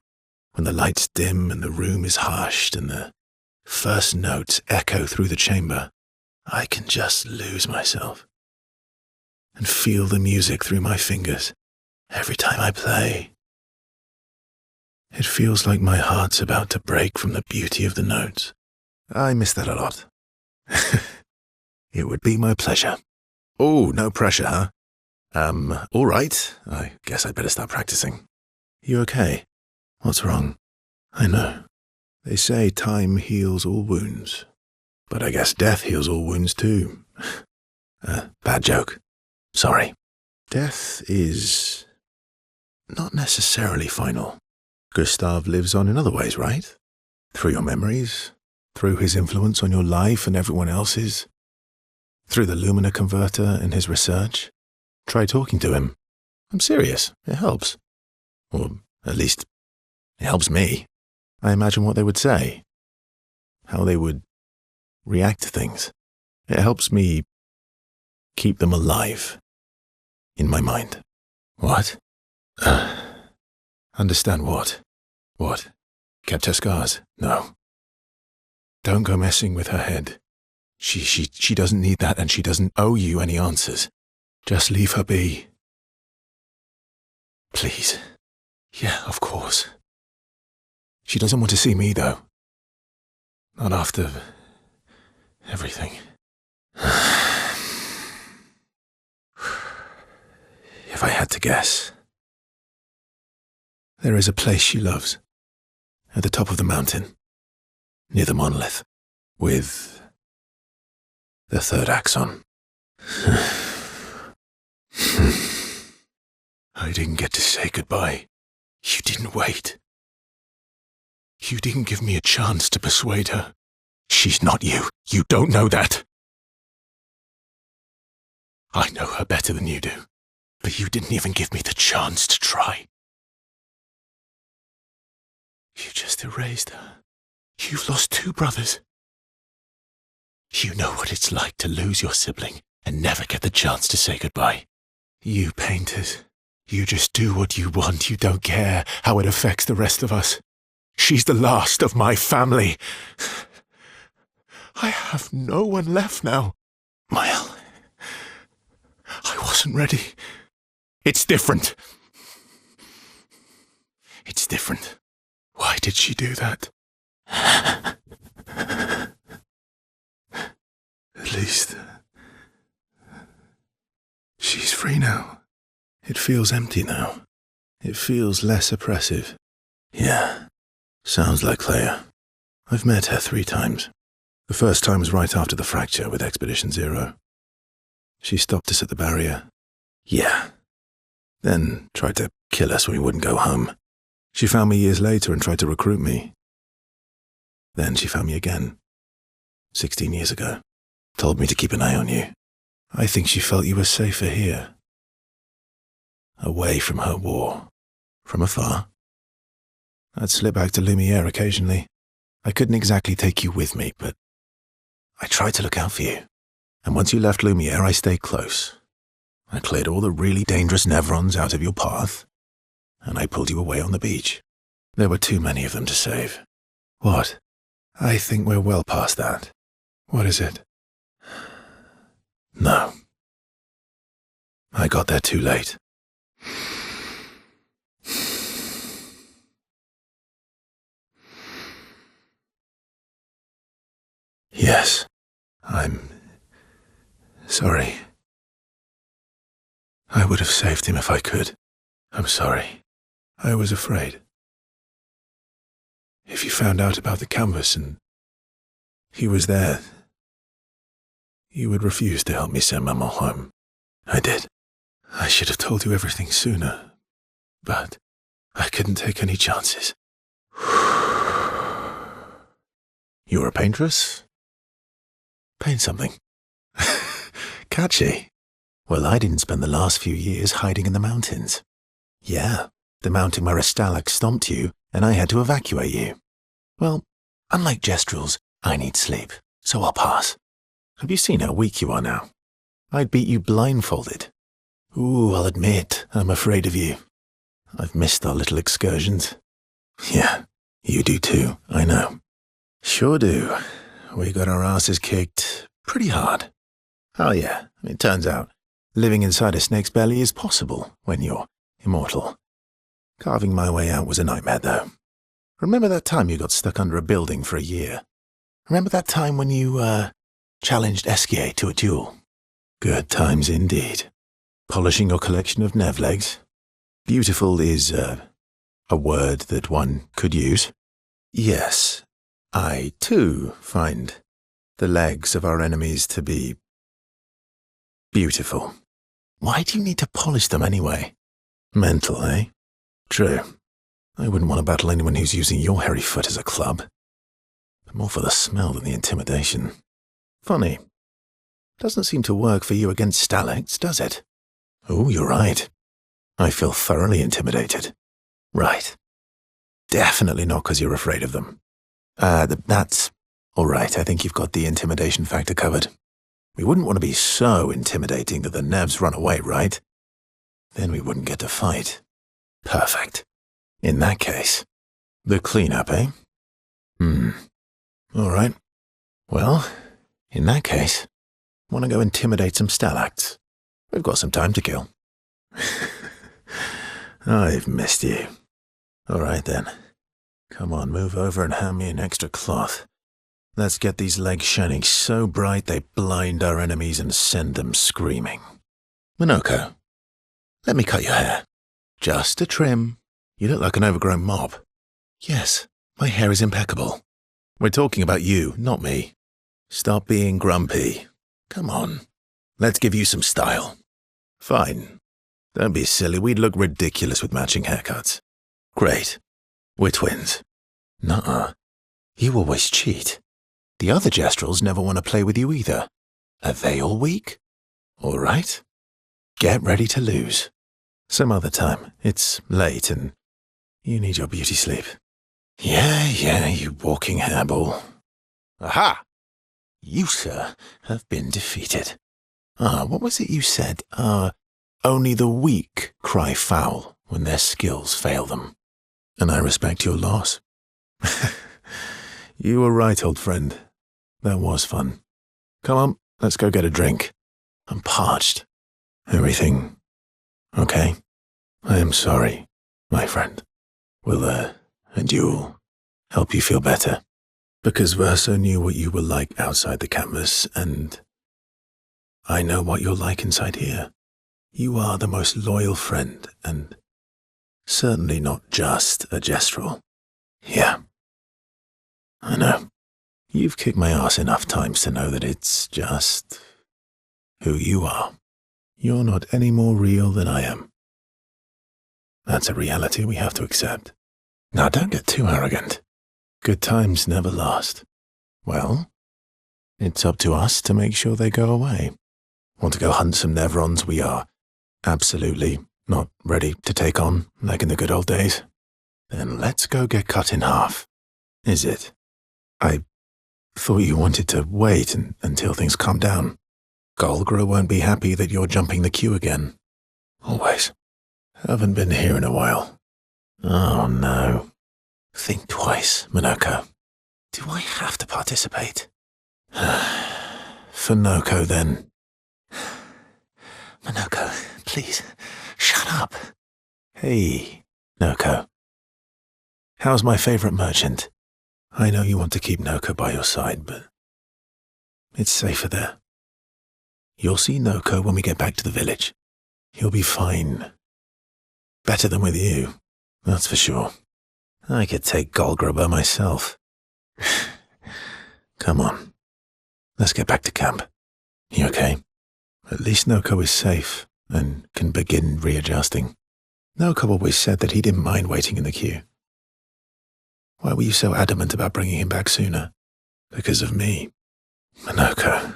when the lights dim and the room is hushed and the first notes echo through the chamber. I can just lose myself and feel the music through my fingers every time I play. It feels like my heart's about to break from the beauty of the notes. I miss that a lot. It would be my pleasure. Oh, no pressure, huh? All right. I guess I'd better start practicing. You okay? What's wrong? I know. They say time heals all wounds. But I guess death heals all wounds too. Bad joke. Sorry. Death is not necessarily final. Gustav lives on in other ways, right? Through your memories, through his influence on your life and everyone else's, through the Lumina converter and his research. Try talking to him. I'm serious. It helps. Or at least, it helps me. I imagine what they would say, how they would react to things. It helps me keep them alive in my mind. What? Understand what? What? Kept her scars? No. Don't go messing with her head. She doesn't need that, and she doesn't owe you any answers. Just leave her be. Please. Yeah, of course. She doesn't want to see me, though. Not after everything. If I had to guess, there is a place she loves, at the top of the mountain, near the monolith, with the third axon. I didn't get to say goodbye. You didn't wait. You didn't give me a chance to persuade her. She's not you. You don't know that. I know her better than you do, but you didn't even give me the chance to try. You just erased her. You've lost 2 brothers. You know what it's like to lose your sibling and never get the chance to say goodbye. You painters, you just do what you want. You don't care how it affects the rest of us. She's the last of my family. I have no one left now. Mael, I wasn't ready. It's different. It's different. Why did she do that? At least, she's free now. It feels empty now. It feels less oppressive. Yeah, sounds like Clair. I've met her 3 times. The first time was right after the fracture with Expedition Zero. She stopped us at the barrier. Yeah. Then tried to kill us when we wouldn't go home. She found me years later and tried to recruit me. Then she found me again, 16 years ago. Told me to keep an eye on you. I think she felt you were safer here. Away from her war. From afar. I'd slip back to Lumiere occasionally. I couldn't exactly take you with me, but I tried to look out for you. And once you left Lumiere, I stayed close. I cleared all the really dangerous Nevrons out of your path, and I pulled you away on the beach. There were too many of them to save. What? I think we're well past that. What is it? No. I got there too late. Yes, I'm sorry. I would have saved him if I could. I'm sorry. I was afraid. If you found out about the canvas and he was there, you would refuse to help me send Maman home. I did. I should have told you everything sooner, but I couldn't take any chances. You're a paintress? Paint something. Catchy. Well, I didn't spend the last few years hiding in the mountains. Yeah, the mountain where a Stalag stomped you, and I had to evacuate you. Well, unlike Gestrels, I need sleep, so I'll pass. Have you seen how weak you are now? I'd beat you blindfolded. Ooh, I'll admit, I'm afraid of you. I've missed our little excursions. Yeah, you do too, I know. Sure do. We got our asses kicked pretty hard. Oh yeah, it turns out living inside a snake's belly is possible when you're immortal. Carving my way out was a nightmare, though. Remember that time you got stuck under a building for a year? Remember that time when you, challenged Esquier to a duel? Good times indeed. Polishing your collection of Nev legs? Beautiful is, a word that one could use. Yes, I, too, find the legs of our enemies to be beautiful. Why do you need to polish them anyway? Mental, eh? True. I wouldn't want to battle anyone who's using your hairy foot as a club. But more for the smell than the intimidation. Funny. Doesn't seem to work for you against Stalags, does it? Oh, you're right. I feel thoroughly intimidated. Right. Definitely not because you're afraid of them. That's all right. I think you've got the intimidation factor covered. We wouldn't want to be so intimidating that the Nevs run away, right? Then we wouldn't get to fight. Perfect. In that case, the cleanup, eh? All right. Well, in that case, want to go intimidate some Stalags? We've got some time to kill. I've missed you. All right then. Come on, move over and hand me an extra cloth. Let's get these legs shining so bright they blind our enemies and send them screaming. Minoko, let me cut your hair. Just a trim. You look like an overgrown mop. Yes, my hair is impeccable. We're talking about you, not me. Stop being grumpy. Come on. Let's give you some style. Fine. Don't be silly. We'd look ridiculous with matching haircuts. Great. We're twins. Nuh-uh. You always cheat. The other Gestrels never want to play with you either. Are they all weak? All right. Get ready to lose. Some other time. It's late and you need your beauty sleep. Yeah, you walking hairball. Aha! You, sir, have been defeated. What was it you said? Only the weak cry foul when their skills fail them. And I respect your loss. You were right, old friend. That was fun. Come on, let's go get a drink. I'm parched. Everything okay? I am sorry, my friend. Will a duel help you feel better? Because Verso knew what you were like outside the canvas, and I know what you're like inside here. You are the most loyal friend, and certainly not just a Gestrel. Yeah, I know. You've kicked my ass enough times to know that it's just who you are. You're not any more real than I am. That's a reality we have to accept. Now don't get too arrogant. Good times never last. Well, it's up to us to make sure they go away. Want to go hunt some Nevrons we are absolutely not ready to take on, like in the good old days? Then let's go get cut in half. Is it? I thought you wanted to wait until things calm down. Golgra won't be happy that you're jumping the queue again. Always. Haven't been here in a while. Oh no. Think twice, Minoko. Do I have to participate? For Noko, then. Minoko, please, shut up. Hey, Noko. How's my favorite merchant? I know you want to keep Noko by your side, but it's safer there. You'll see Noko when we get back to the village. He'll be fine. Better than with you, that's for sure. I could take Golgrubber myself. Come on. Let's get back to camp. You okay? At least Noko is safe and can begin readjusting. Noko always said that he didn't mind waiting in the queue. Why were you so adamant about bringing him back sooner? Because of me. Noko,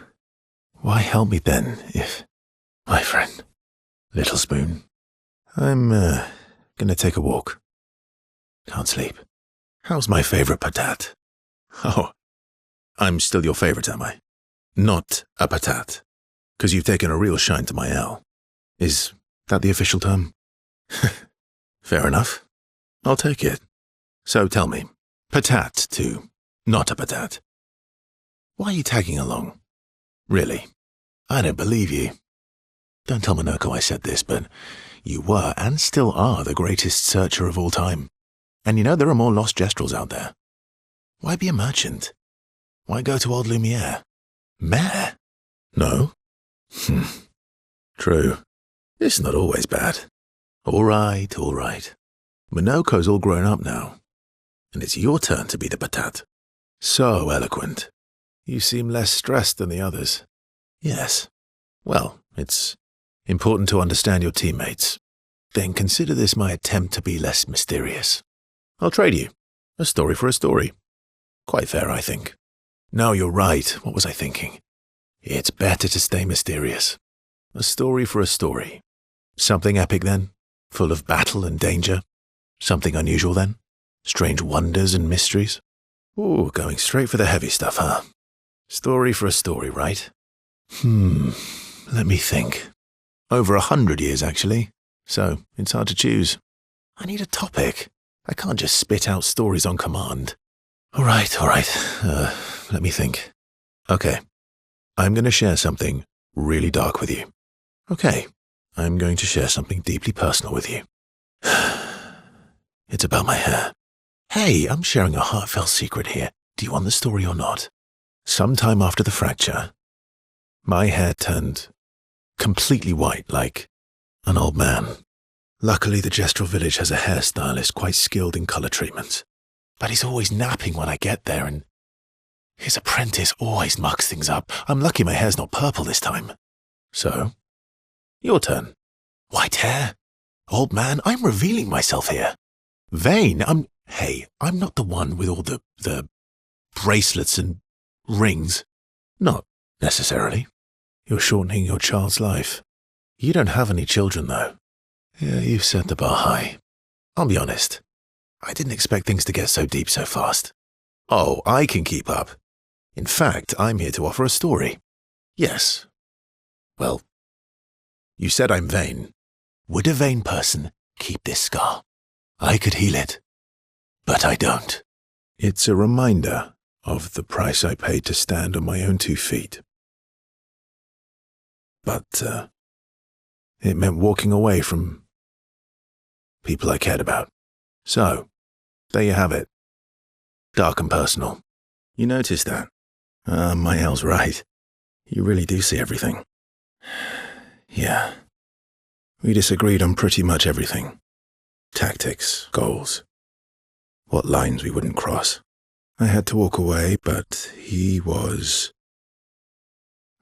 why help me then if... My friend, Little Spoon, I'm gonna take a walk. Can't sleep. How's my favorite patat? Oh, I'm still your favorite, am I? Not a patat. 'Cause you've taken a real shine to my L. Is that the official term? Fair enough. I'll take it. So tell me, patat to not a patat. Why are you tagging along? Really? I don't believe you. Don't tell Minoko I said this, but you were and still are the greatest searcher of all time. And you know there are more lost Gestrels out there. Why be a merchant? Why go to old Lumiere? Mayor? No? True. It's not always bad. All right. Minoko's all grown up now, and it's your turn to be the patat. So eloquent. You seem less stressed than the others. Yes. Well, it's important to understand your teammates. Then consider this my attempt to be less mysterious. I'll trade you. A story for a story. Quite fair, I think. No, you're right. What was I thinking? It's better to stay mysterious. A story for a story. Something epic then? Full of battle and danger? Something unusual then? Strange wonders and mysteries? Ooh, going straight for the heavy stuff, huh? Story for a story, right? Let me think. Over 100 years, actually. So, it's hard to choose. I need a topic. I can't just spit out stories on command. All right. Let me think. Okay. I'm going to share something really dark with you. Okay. I'm going to share something deeply personal with you. It's about my hair. Hey, I'm sharing a heartfelt secret here. Do you want the story or not? Sometime after the fracture, my hair turned completely white like an old man. Luckily, the Gestrel village has a hairstylist quite skilled in color treatments. But he's always napping when I get there, and his apprentice always mucks things up. I'm lucky my hair's not purple this time. So, your turn. White hair? Old man, I'm revealing myself here. Vain, I'm not the one with all the bracelets and rings. Not necessarily. You're shortening your child's life. You don't have any children, though. Yeah, you've set the bar high. I'll be honest. I didn't expect things to get so deep so fast. Oh, I can keep up. In fact, I'm here to offer a story. Yes. Well, you said I'm vain. Would a vain person keep this scar? I could heal it, but I don't. It's a reminder of the price I paid to stand on my own 2 feet. But it meant walking away from people I cared about. So, there you have it. Dark and personal. You noticed that? My L's right. You really do see everything. Yeah. We disagreed on pretty much everything. Tactics, goals, what lines we wouldn't cross. I had to walk away, but he was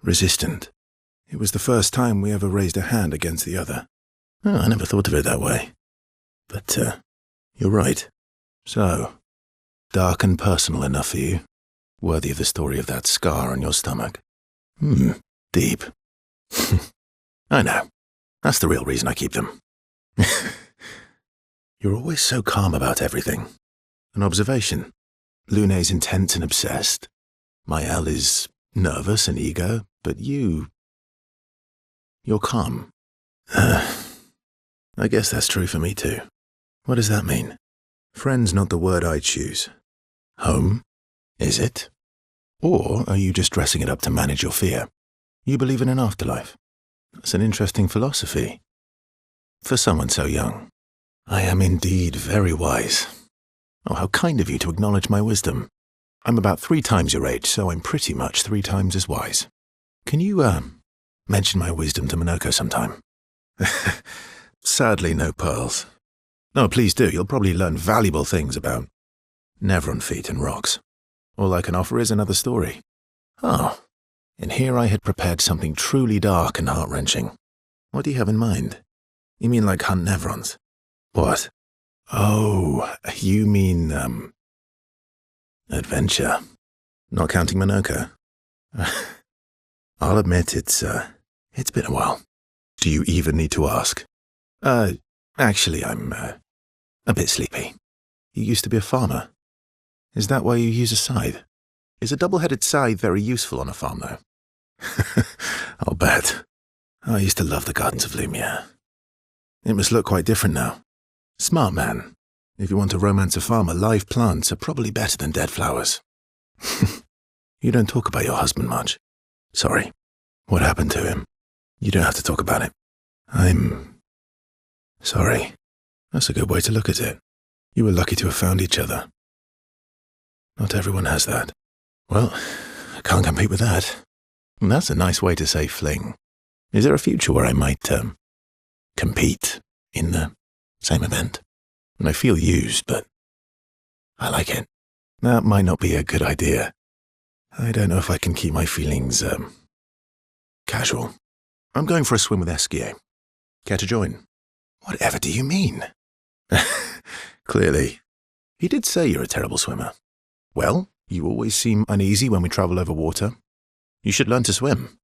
resistant. It was the first time we ever raised a hand against the other. Oh, I never thought of it that way. But, you're right. So, dark and personal enough for you? Worthy of the story of that scar on your stomach? Deep. I know. That's the real reason I keep them. You're always so calm about everything. An observation. Lune's intense and obsessed. Maëlle is nervous and eager, but you're calm. I guess that's true for me too. What does that mean? Friend's not the word I choose. Home? Is it? Or are you just dressing it up to manage your fear? You believe in an afterlife? That's an interesting philosophy. For someone so young, I am indeed very wise. Oh, how kind of you to acknowledge my wisdom. I'm about 3 times your age, so I'm pretty much 3 times as wise. Can you, mention my wisdom to Minoko sometime? Sadly, no pearls. No, please do. You'll probably learn valuable things about Nevron feet and rocks. All I can offer is another story. Oh, and here I had prepared something truly dark and heart-wrenching. What do you have in mind? You mean like hunt Nevrons? What? Oh, you mean, adventure. Not counting Minoko. I'll admit it's been a while. Do you even need to ask? Actually, I'm, a bit sleepy. You used to be a farmer. Is that why you use a scythe? Is a double-headed scythe very useful on a farm, though? I'll bet. I used to love the gardens of Lumia. It must look quite different now. Smart man. If you want to romance a farmer, live plants are probably better than dead flowers. You don't talk about your husband much. Sorry. What happened to him? You don't have to talk about it. I'm sorry. That's a good way to look at it. You were lucky to have found each other. Not everyone has that. Well, I can't compete with that. And that's a nice way to say fling. Is there a future where I might, compete in the same event? And I feel used, but I like it. That might not be a good idea. I don't know if I can keep my feelings, casual. I'm going for a swim with Esquier. Care to join? Whatever do you mean? Clearly. He did say you're a terrible swimmer. Well, you always seem uneasy when we travel over water. You should learn to swim.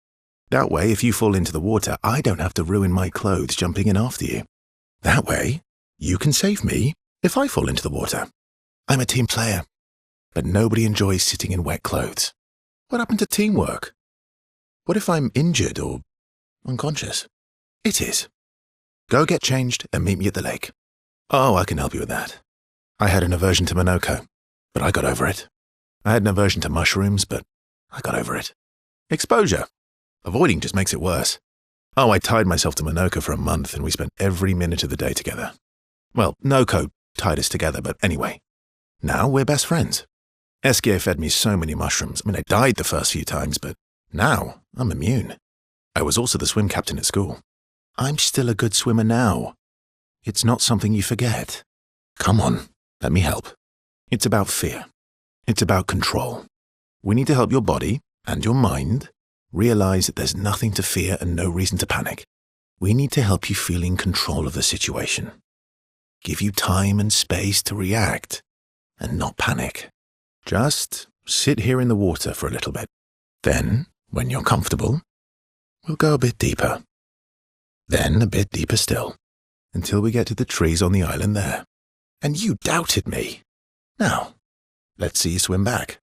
That way, if you fall into the water, I don't have to ruin my clothes jumping in after you. That way, you can save me if I fall into the water. I'm a team player, but nobody enjoys sitting in wet clothes. What happened to teamwork? What if I'm injured or unconscious? It is. Go get changed and meet me at the lake. Oh, I can help you with that. I had an aversion to Minoko, but I got over it. I had an aversion to mushrooms, but I got over it. Exposure. Avoiding just makes it worse. Oh, I tied myself to Minoko for a month and we spent every minute of the day together. Well, Noko tied us together, but anyway. Now we're best friends. Esquier fed me so many mushrooms. I died the first few times, but now I'm immune. I was also the swim captain at school. I'm still a good swimmer now. It's not something you forget. Come on, let me help. It's about fear. It's about control. We need to help your body and your mind realize that there's nothing to fear and no reason to panic. We need to help you feel in control of the situation. Give you time and space to react and not panic. Just sit here in the water for a little bit. Then, when you're comfortable, we'll go a bit deeper. Then a bit deeper still, until we get to the trees on the island there. And you doubted me. Now, let's see you swim back.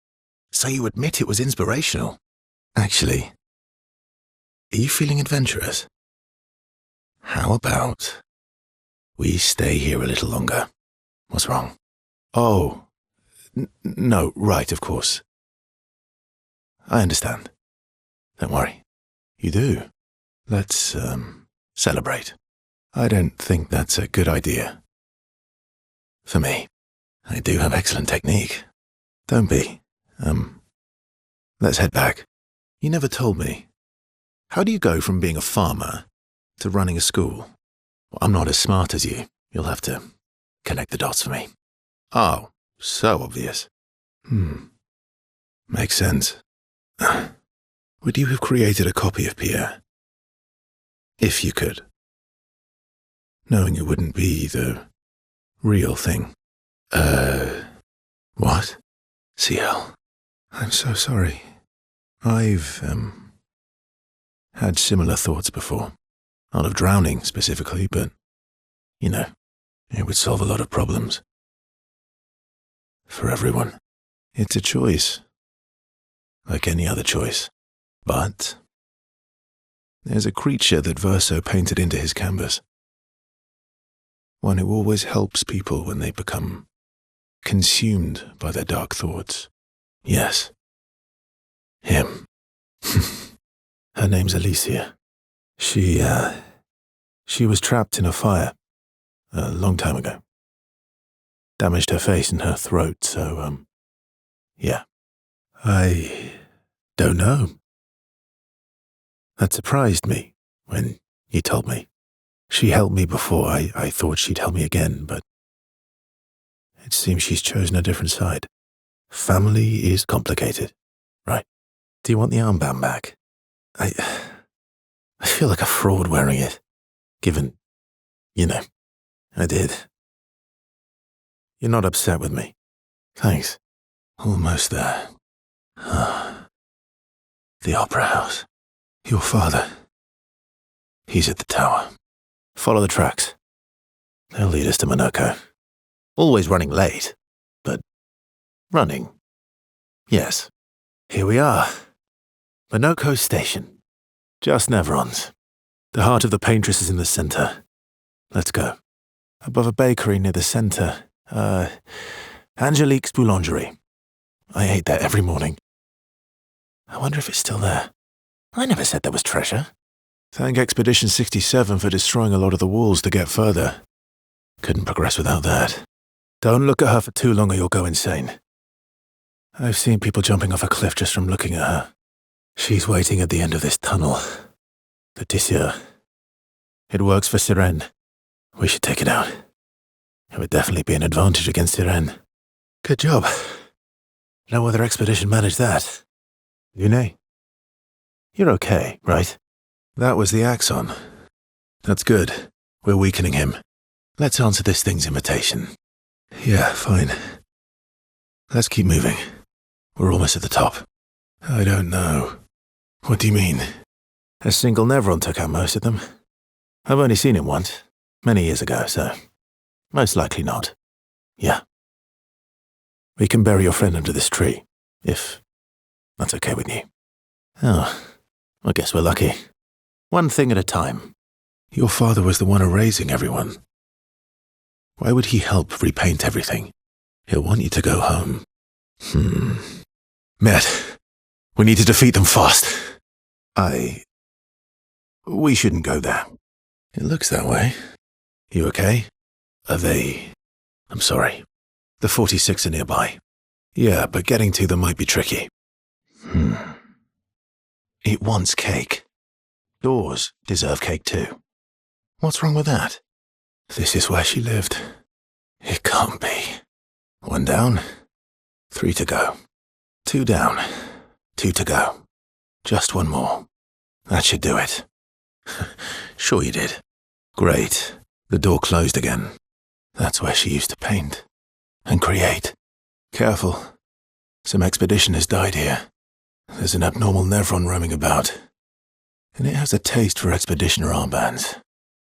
So you admit it was inspirational. Actually, are you feeling adventurous? How about we stay here a little longer? What's wrong? Oh, no, right, of course. I understand. Don't worry. You do. Let's, celebrate. I don't think that's a good idea. For me, I do have excellent technique. Don't be. Let's head back. You never told me. How do you go from being a farmer to running a school? Well, I'm not as smart as you. You'll have to connect the dots for me. Oh, so obvious. Makes sense. Would you have created a copy of Pierre? If you could. Knowing it wouldn't be the real thing. What? CL. I'm so sorry. I've, had similar thoughts before. Not of drowning specifically, but, it would solve a lot of problems. For everyone. It's a choice. Like any other choice. But there's a creature that Verso painted into his canvas. One who always helps people when they become consumed by their dark thoughts. Yes. Him. Her name's Alicia. She She was trapped in a fire a long time ago. Damaged her face and her throat, so, yeah. I don't know. That surprised me when you told me. She helped me before. I thought she'd help me again, but it seems she's chosen a different side. Family is complicated, right? Do you want the armband back? I feel like a fraud wearing it, given, I did. You're not upset with me. Thanks. Almost there. The opera house. Your father. He's at the tower. Follow the tracks. They'll lead us to Monoko. Always running late, but running. Yes. Here we are. Monoko Station. Just Nevron's. The heart of the paintress is in the center. Let's go. Above a bakery near the center. Angelique's Boulangerie. I ate there every morning. I wonder if it's still there. I never said there was treasure. Thank Expedition 67 for destroying a lot of the walls to get further. Couldn't progress without that. Don't look at her for too long or you'll go insane. I've seen people jumping off a cliff just from looking at her. She's waiting at the end of this tunnel. The Tisseur. It works for Sirene. We should take it out. It would definitely be an advantage against Sirene. Good job. No other expedition managed that. Lune? You're okay, right? That was the Axon. That's good. We're weakening him. Let's answer this thing's invitation. Yeah, fine. Let's keep moving. We're almost at the top. I don't know. What do you mean? A single Nevron took out most of them. I've only seen him once, many years ago, so most likely not. Yeah. We can bury your friend under this tree, if that's okay with you. Oh, I guess we're lucky. One thing at a time. Your father was the one erasing everyone. Why would he help repaint everything? He'll want you to go home. Met, we need to defeat them fast. We shouldn't go there. It looks that way. You okay? Are they... I'm sorry. The 46 are nearby. Yeah, but getting to them might be tricky. It wants cake. Doors deserve cake too. What's wrong with that? This is where she lived. It can't be. 1 down, 3 to go. 2 down, 2 to go. Just 1 more. That should do it. Sure you did. Great. The door closed again. That's where she used to paint. And create. Careful. Some expedition has died here. There's an abnormal Nevron roaming about. And it has a taste for expeditioner armbands.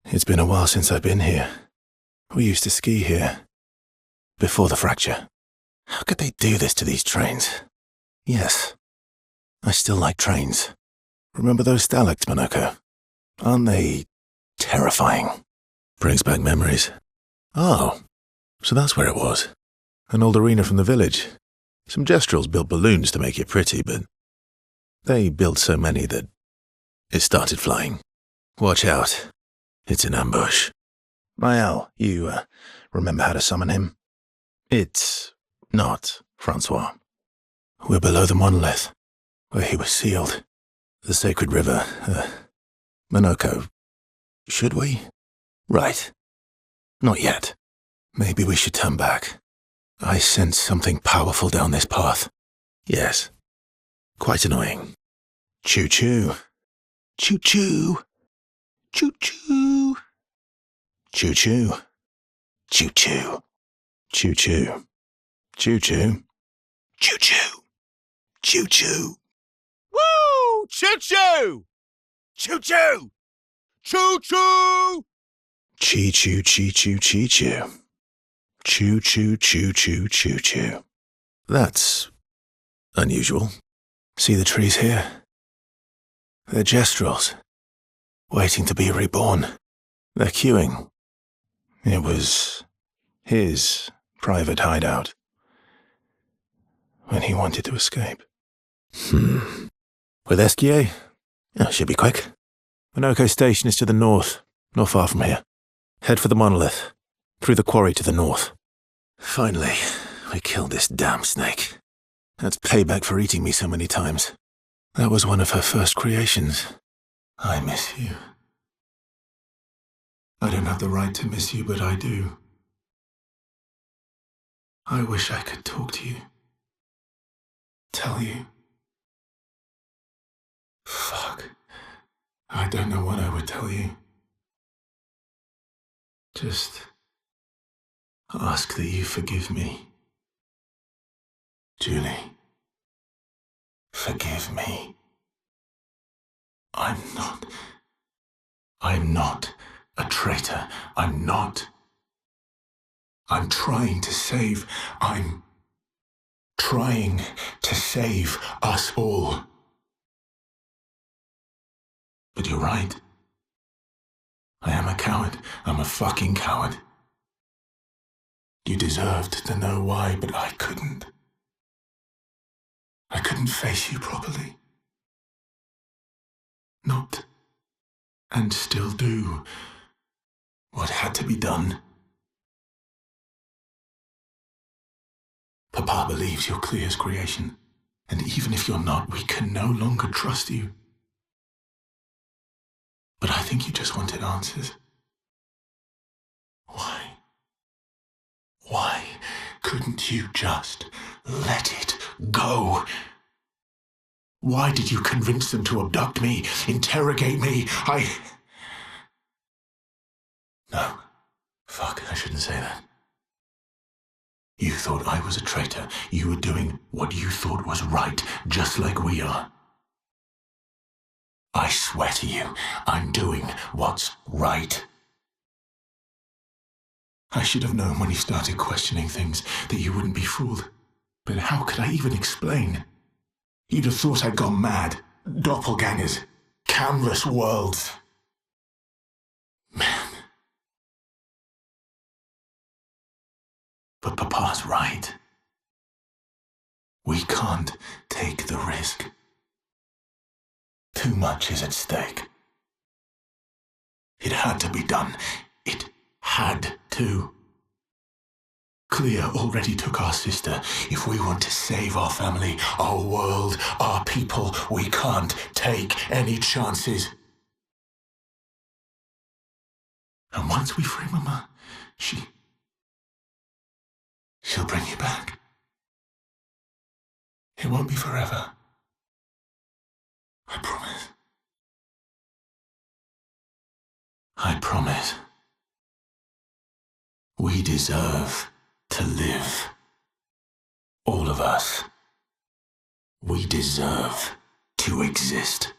It's been a while since I've been here. We used to ski here. Before the fracture. How could they do this to these trains? Yes. I still like trains. Remember those stalactites, Monoko? Aren't they terrifying? Brings back memories. Oh, so that's where it was. An old arena from the village. Some gestrels built balloons to make it pretty, but they built so many that it started flying. Watch out. It's an ambush. Maël, you remember how to summon him? It's not Francois. We're below the monolith, where he was sealed. The sacred river, Monoko. Should we? Right. Not yet. Maybe we should turn back. I sense something powerful down this path. Yes. Quite annoying. Choo-choo. Choo-choo. Choo-choo. Choo-choo. Choo-choo. Choo-choo. Choo-choo. Choo-choo. Choo-choo. Woo! Choo-choo! Choo-choo! Choo-choo! Chee-choo, chee-choo, chee-choo. Choo-choo, choo-choo, choo-choo. That's unusual. See the trees here? They're gestrels, waiting to be reborn. They're queuing. It was his private hideout when he wanted to escape. With Esquier? Oh, should be quick. Monoko Station is to the north, Not far from here. Head for the monolith. Through the quarry to the north. Finally, we killed this damn snake. That's payback for eating me so many times. That was one of her first creations. I miss you. I don't have the right to miss you, but I do. I wish I could talk to you. Tell you. Fuck. I don't know what I would tell you. Just ask that you forgive me. Julie. Forgive me. I'm not a traitor. I'm not. I'm trying to save us all. But you're right. I am a coward. I'm a fucking coward. You deserved to know why, but I couldn't. I couldn't face you properly. Not, and still do, what had to be done. Papa believes you're Clair's creation, and even if you're not, we can no longer trust you. But I think you just wanted answers. Why? Why couldn't you just let it go? Why did you convince them to abduct me, interrogate me? No. Fuck, I shouldn't say that. You thought I was a traitor. You were doing what you thought was right, just like we are. I swear to you, I'm doing what's right. I should have known when you started questioning things that you wouldn't be fooled. But how could I even explain? You'd have thought I'd gone mad. Doppelgangers. Canvas worlds. Man. But Papa's right. We can't take the risk. Too much is at stake. It had to be done. It had to. Clair already took our sister. If we want to save our family, our world, our people, we can't take any chances. And once we free Mama, she'll bring you back. It won't be forever. I promise. I promise. We deserve to live. All of us. We deserve to exist.